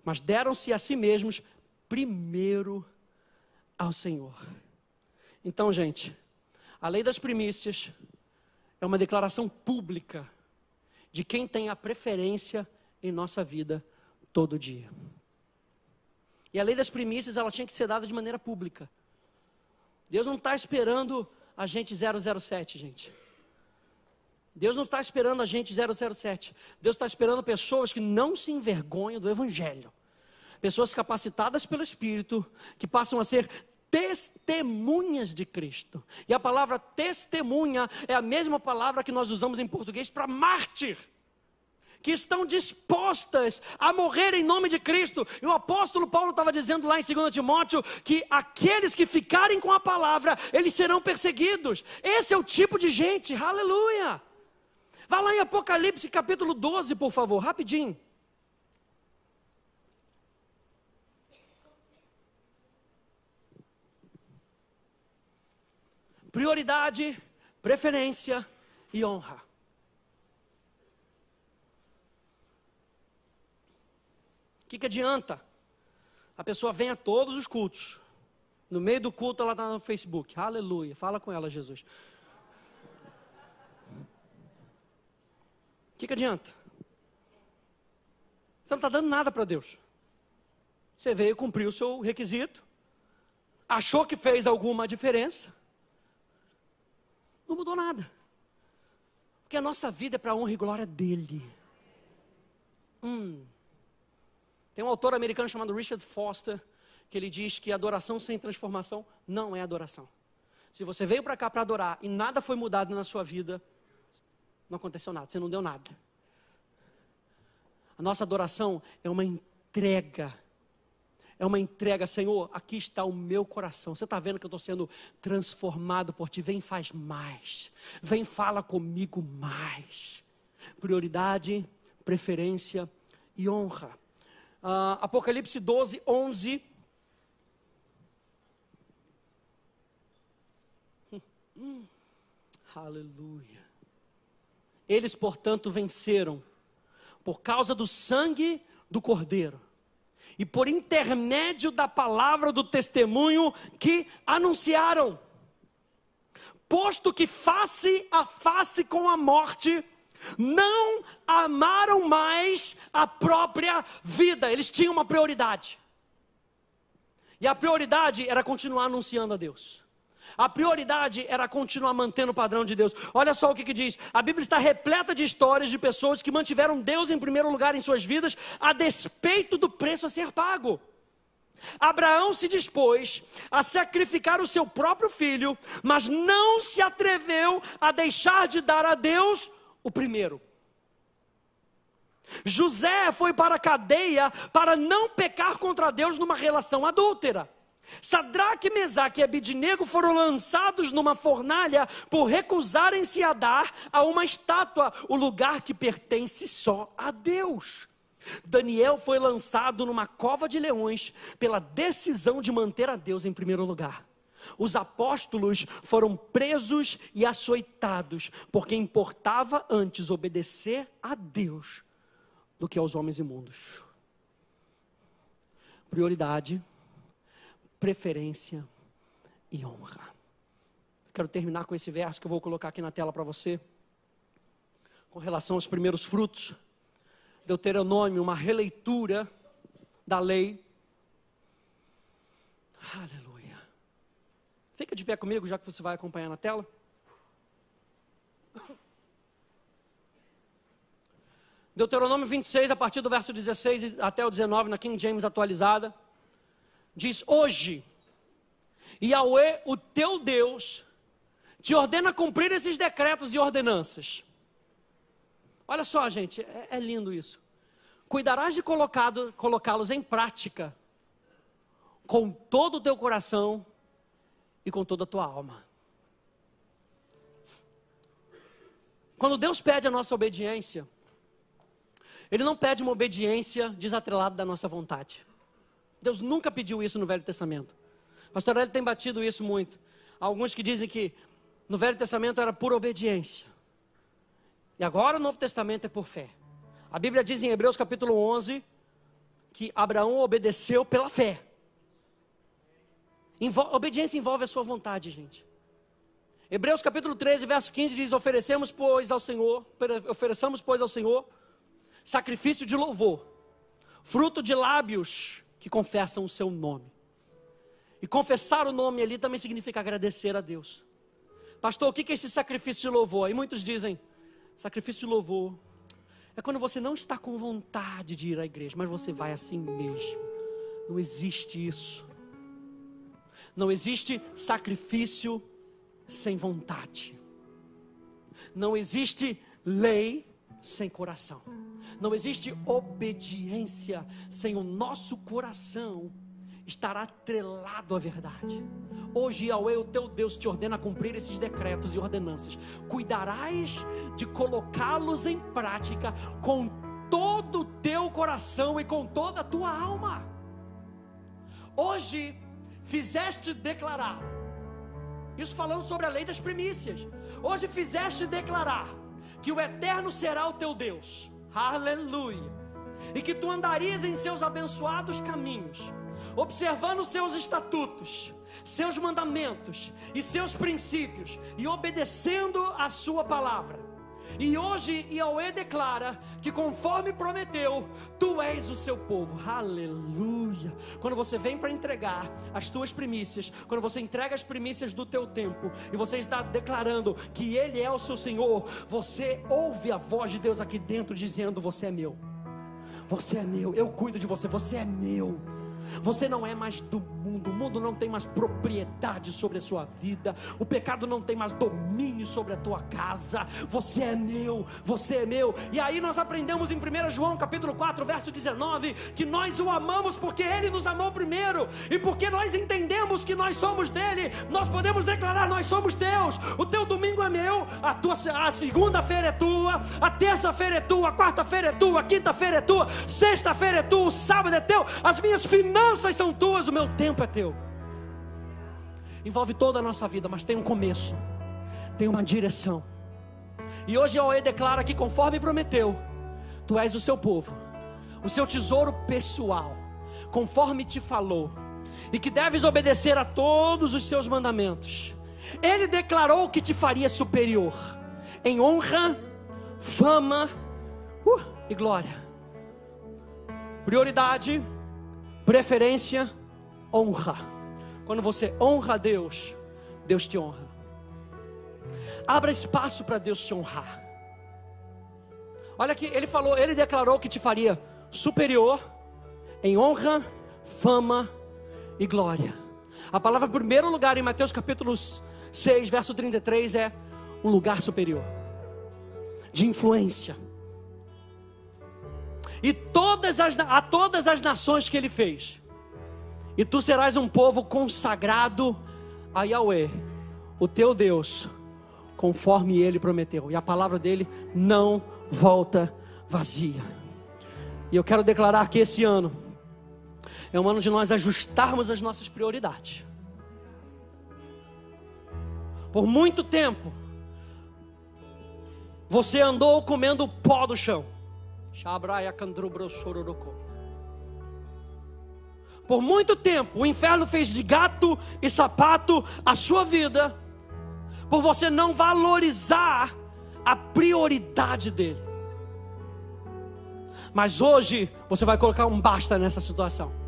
Mas deram-se a si mesmos primeiro ao Senhor. Então, gente, a lei das primícias é uma declaração pública de quem tem a preferência em nossa vida todo dia. E a lei das primícias, ela tinha que ser dada de maneira pública. Deus não está esperando a gente 007, gente. Deus não está esperando a gente 007. Deus está esperando pessoas que não se envergonham do Evangelho. Pessoas capacitadas pelo Espírito, que passam a ser testemunhas de Cristo. E a palavra testemunha é a mesma palavra que nós usamos em português para mártir. Que estão dispostas a morrer em nome de Cristo. E o apóstolo Paulo estava dizendo lá em 2 Timóteo que aqueles que ficarem com a palavra, eles serão perseguidos. Esse é o tipo de gente, aleluia. Vá lá em Apocalipse capítulo 12, por favor, rapidinho. Prioridade, preferência e honra. que adianta? A pessoa vem a todos os cultos. No meio do culto ela está no Facebook. Aleluia. Fala com ela, Jesus. O que adianta? Você não está dando nada para Deus. Você veio cumprir o seu requisito. Achou que fez alguma diferença. Não mudou nada. Porque a nossa vida é para a honra e glória dele. Tem um autor americano chamado Richard Foster, que ele diz que adoração sem transformação não é adoração. Se você veio para cá para adorar e nada foi mudado na sua vida, não aconteceu nada, você não deu nada. A nossa adoração é uma entrega. É uma entrega, Senhor, aqui está o meu coração. Você está vendo que eu estou sendo transformado por Ti. Vem, faz mais. Vem, fala comigo mais. Prioridade, preferência e honra. Apocalipse 12, 11. Aleluia. Eles, portanto, venceram por causa do sangue do Cordeiro e por intermédio da palavra do testemunho que anunciaram. Posto que face a face com a morte, não amaram mais a própria vida. Eles tinham uma prioridade. E a prioridade era continuar anunciando a Deus. A prioridade era continuar mantendo o padrão de Deus. Olha só o que diz. A Bíblia está repleta de histórias de pessoas que mantiveram Deus em primeiro lugar em suas vidas, a despeito do preço a ser pago. Abraão se dispôs a sacrificar o seu próprio filho, mas não se atreveu a deixar de dar a Deus o primeiro. José foi para a cadeia para não pecar contra Deus numa relação adúltera. Sadraque, Mesaque e Abidnego foram lançados numa fornalha por recusarem-se a dar a uma estátua o lugar que pertence só a Deus. Daniel foi lançado numa cova de leões pela decisão de manter a Deus em primeiro lugar. Os apóstolos foram presos e açoitados, porque importava antes obedecer a Deus do que aos homens imundos. Prioridade, preferência e honra. Quero terminar com esse verso que eu vou colocar aqui na tela para você, com relação aos primeiros frutos. Deuteronômio, uma releitura da lei. Aleluia. Fica de pé comigo, já que você vai acompanhar na tela. Deuteronômio 26, a partir do verso 16 até o 19, na King James atualizada. Diz: hoje, Yahweh, o teu Deus, te ordena cumprir esses decretos e ordenanças. Olha só, gente, é lindo isso. Cuidarás de colocá-los em prática, com todo o teu coração e com toda a tua alma. Quando Deus pede a nossa obediência, Ele não pede uma obediência desatrelada da nossa vontade. Deus nunca pediu isso no Velho Testamento. Pastor Hélio tem batido isso muito. Há alguns que dizem que no Velho Testamento era por obediência. E agora o Novo Testamento é por fé. A Bíblia diz em Hebreus capítulo 11, que Abraão obedeceu pela fé. Obediência envolve a sua vontade, gente. Hebreus capítulo 13, verso 15 diz: ofereçamos, pois, ao Senhor sacrifício de louvor, fruto de lábios que confessam o seu nome. E confessar o nome ali também significa agradecer a Deus. Pastor, o que é esse sacrifício de louvor? Aí muitos dizem: sacrifício de louvor é quando você não está com vontade de ir à igreja, mas você vai assim mesmo. Não existe isso. Não existe sacrifício sem vontade. Não existe lei sem coração. Não existe obediência sem o nosso coração estar atrelado à verdade. Hoje, Yahweh, o teu Deus, te ordena a cumprir esses decretos e ordenanças. Cuidarás de colocá-los em prática com todo o teu coração e com toda a tua alma. Hoje, fizeste declarar, isso falando sobre a lei das primícias. Hoje fizeste declarar que o Eterno será o teu Deus. Aleluia. e que tu andarias em seus abençoados caminhos, observando seus estatutos, seus mandamentos e seus princípios, e obedecendo a sua palavra. E hoje Yahweh declara que, conforme prometeu, tu és o seu povo. Aleluia. Quando você vem para entregar as tuas primícias, quando você entrega as primícias do teu tempo, e você está declarando que Ele é o seu Senhor, você ouve a voz de Deus aqui dentro dizendo: você é meu, você é meu, eu cuido de você, você é meu. Você não é mais do mundo, o mundo não tem mais propriedade sobre a sua vida, o pecado não tem mais domínio sobre a tua casa. Você é meu, você é meu. E aí nós aprendemos em 1 João capítulo 4, verso 19, que nós o amamos porque Ele nos amou primeiro, e porque nós entendemos que nós somos dele, nós podemos declarar: nós somos teus. O teu domingo é meu, a segunda-feira é tua, a terça-feira é tua, a quarta-feira é tua, a quinta-feira é tua, sexta-feira é tua, o sábado é teu, as minhas finanças são tuas, o meu tempo é teu. Envolve toda a nossa vida, mas tem um começo, tem uma direção. E hoje Yahweh declara que, conforme prometeu, tu és o seu povo, o seu tesouro pessoal, conforme te falou, e que deves obedecer a todos os seus mandamentos. Ele declarou que te faria superior em honra, fama e glória. Prioridade, preferência, honra. Quando você honra a Deus, Deus te honra. Abra espaço para Deus te honrar. Olha aqui, ele declarou que te faria superior em honra, fama e glória. A palavra primeiro lugar em Mateus capítulo 6, verso 33 é um lugar superior, de influência. E a todas as nações que Ele fez, e tu serás um povo consagrado a Yahweh, o teu Deus, conforme Ele prometeu. E a palavra dele não volta vazia. E eu quero declarar que esse ano é um ano de nós ajustarmos as nossas prioridades. Por muito tempo você andou comendo pó do chão. Por muito tempo o inferno fez de gato e sapato a sua vida, por você não valorizar a prioridade dele. Mas hoje você vai colocar um basta nessa situação.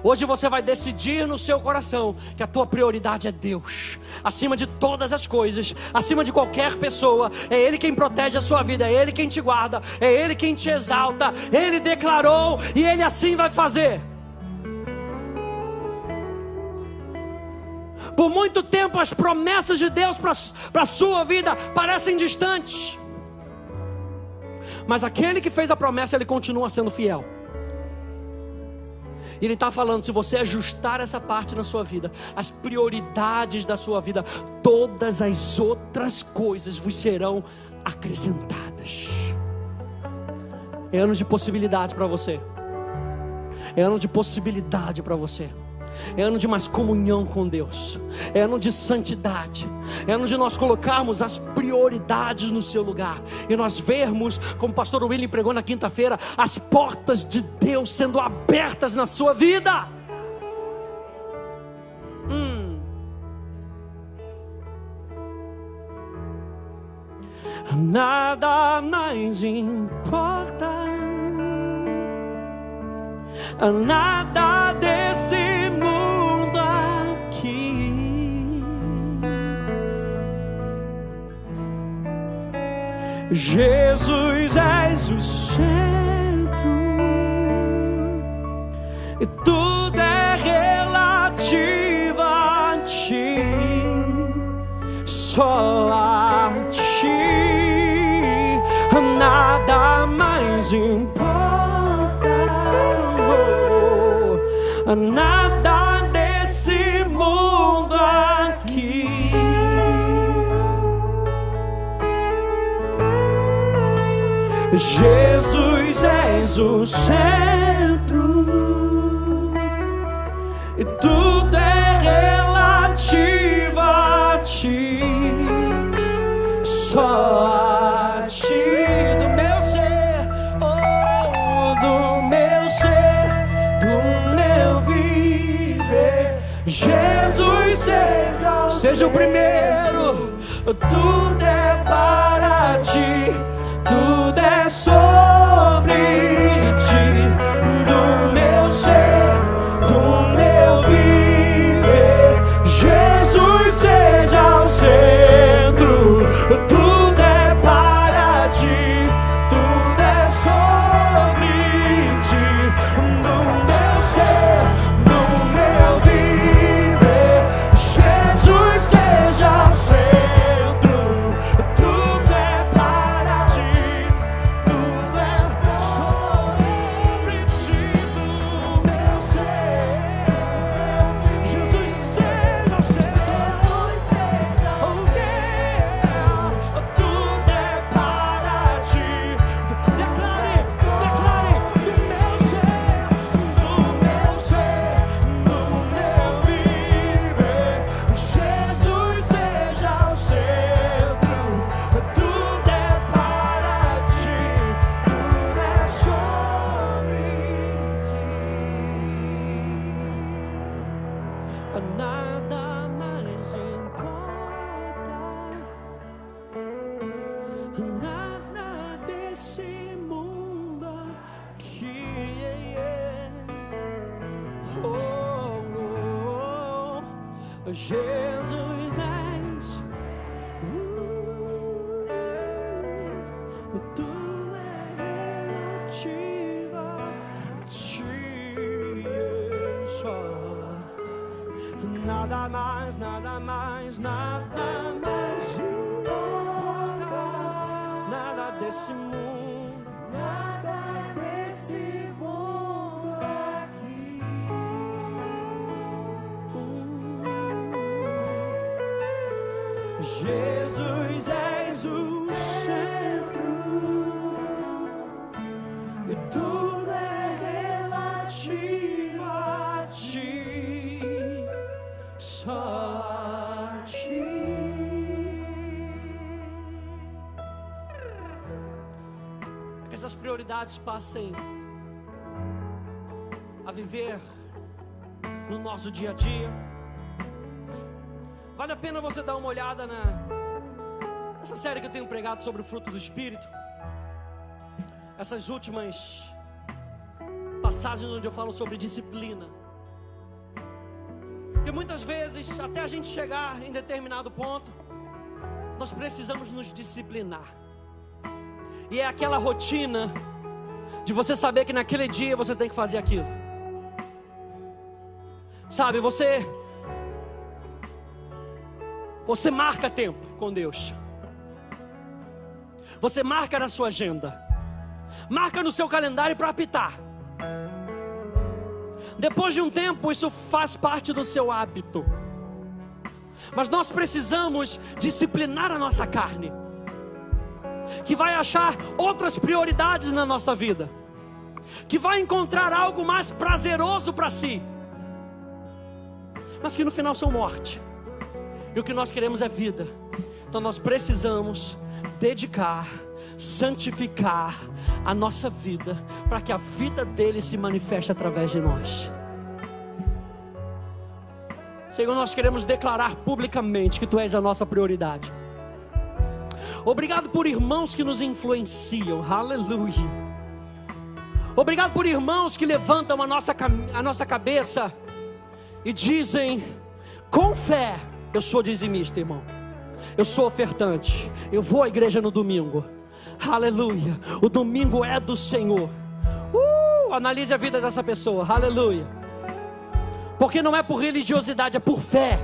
Hoje você vai decidir no seu coração que a tua prioridade é Deus, acima de todas as coisas, acima de qualquer pessoa. É Ele quem protege a sua vida, é Ele quem te guarda, é Ele quem te exalta. Ele declarou e Ele assim vai fazer. Por muito tempo as promessas de Deus para a sua vida parecem distantes, mas aquele que fez a promessa, Ele continua sendo fiel. Ele está falando: se você ajustar essa parte na sua vida, as prioridades da sua vida, todas as outras coisas vos serão acrescentadas. É ano de possibilidade para você. É ano de possibilidade para você. É ano de mais comunhão com Deus. É ano de santidade. É ano de nós colocarmos as prioridades no seu lugar, e nós vermos, como o pastor William pregou na quinta-feira, as portas de Deus sendo abertas na sua vida. Nada mais importa, nada desse mundo aqui. Jesus, és o centro, e tudo é relativo a ti, só a ti. Nada mais importa, nada desse mundo aqui. Jesus, és o centro, e tudo é relativo a ti, só a ti. Do meu ser, oh, Jesus seja o primeiro. Tudo é para ti, tudo é sobre ti, do meu ser, do meu viver. Jesus seja o centro, tudo é para ti, tudo é sobre ti, do meu ser, do meu viver. Jesus seja o centro, tudo é para ti, tudo é sobre ti, do meu ser. Jesus seja o centro, oh yeah, tudo é para ti. Declare, do meu ser, do meu ser, do meu viver. Jesus seja o centro, tudo é para ti, tudo é sobre ti. Nada mais importa, nada desse mundo aqui. Jesus és, tudo é relativo a ti, só. Nada mais, nada mais, nada mais importa, nada desse mundo, nada desse mundo aqui. Jesus és o centro, e tudo é relativo a ti, só a ti. Que essas prioridades passem a viver no nosso dia a dia. Vale a pena você dar uma olhada nessa série que eu tenho pregado sobre o fruto do Espírito. Essas últimas passagens onde eu falo sobre disciplina. Porque muitas vezes, até a gente chegar em determinado ponto, nós precisamos nos disciplinar. E é aquela rotina de você saber que naquele dia você tem que fazer aquilo. Sabe, você marca tempo com Deus. Você marca na sua agenda. Marca no seu calendário para apitar. Depois de um tempo, isso faz parte do seu hábito. Mas nós precisamos disciplinar a nossa carne, que vai achar outras prioridades na nossa vida, que vai encontrar algo mais prazeroso para si, mas que no final são morte. E o que nós queremos é vida. Então nós precisamos dedicar, santificar a nossa vida, para que a vida dele se manifeste através de nós. Senhor, nós queremos declarar publicamente que tu és a nossa prioridade. Obrigado por irmãos que nos influenciam, aleluia. Obrigado por irmãos que levantam a nossa cabeça e dizem com fé: eu sou dizimista, irmão, eu sou ofertante, eu vou à igreja no domingo, aleluia, o domingo é do Senhor. Analise a vida dessa pessoa, aleluia. Porque não é por religiosidade, é por fé,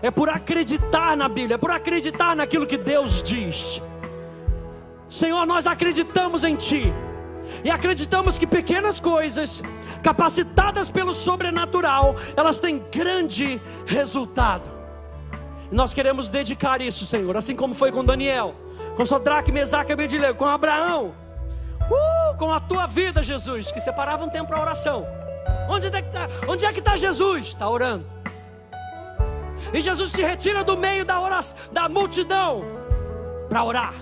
é por acreditar na Bíblia, é por acreditar naquilo que Deus diz. Senhor, nós acreditamos em Ti, e acreditamos que pequenas coisas, capacitadas pelo sobrenatural, elas têm grande resultado. E nós queremos dedicar isso, Senhor, assim como foi com Daniel, com Sadraque, Mesaque e Abednego, com Abraão, com a Tua vida, Jesus, que separava um tempo para oração. Onde é que está Jesus? Está orando. E Jesus se retira do meio da multidão para orar,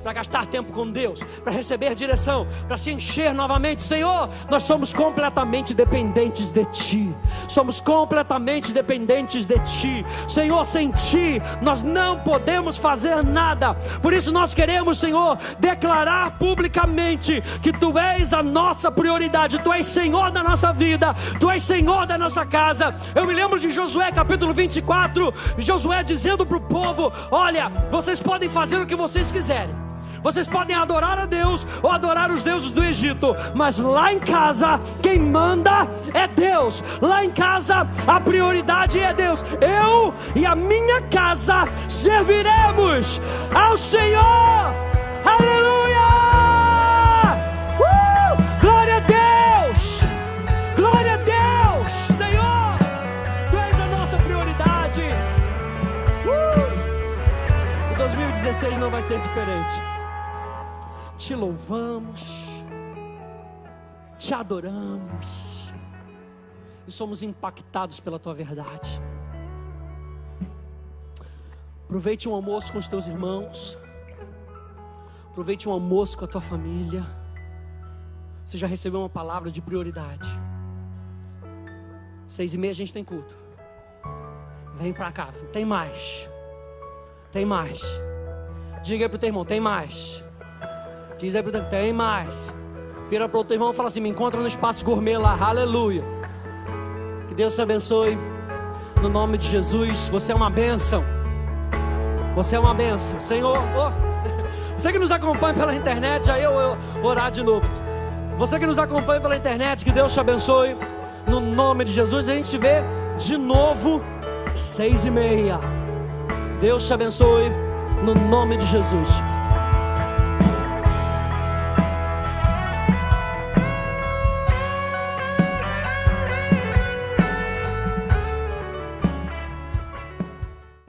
para gastar tempo com Deus, para receber direção, para se encher novamente. Senhor, nós somos completamente dependentes de Ti. Somos completamente dependentes de Ti. Senhor, sem Ti nós não podemos fazer nada. Por isso nós queremos, Senhor, declarar publicamente que Tu és a nossa prioridade. Tu és Senhor da nossa vida, Tu és Senhor da nossa casa. Eu me lembro de Josué capítulo 24, Josué dizendo para o povo: olha, vocês podem fazer o que vocês quiserem, vocês podem adorar a Deus ou adorar os deuses do Egito, mas lá em casa quem manda é Deus. Lá em casa a prioridade é Deus. Eu e a minha casa serviremos ao Senhor. Aleluia! Glória a Deus! Glória a Deus! Senhor, Tu és a nossa prioridade. 2016 não vai ser diferente. Te louvamos, Te adoramos e somos impactados pela Tua verdade. Aproveite um almoço com os teus irmãos, aproveite um almoço com a tua família. Você já recebeu uma palavra de prioridade. 6h30 a gente tem culto. Vem pra cá, tem mais. Tem mais. Diga aí pro teu irmão, tem mais. Diz aí pro teu irmão, tem mais. Vira pro teu irmão e fala assim: me encontra no espaço gourmet lá, aleluia. Que Deus te abençoe. No nome de Jesus, você é uma bênção. Você é uma bênção. Senhor, você que nos acompanha pela internet, já eu orar de novo. Você que nos acompanha pela internet, que Deus te abençoe. No nome de Jesus, a gente te vê de novo 6h30. Deus te abençoe, no nome de Jesus.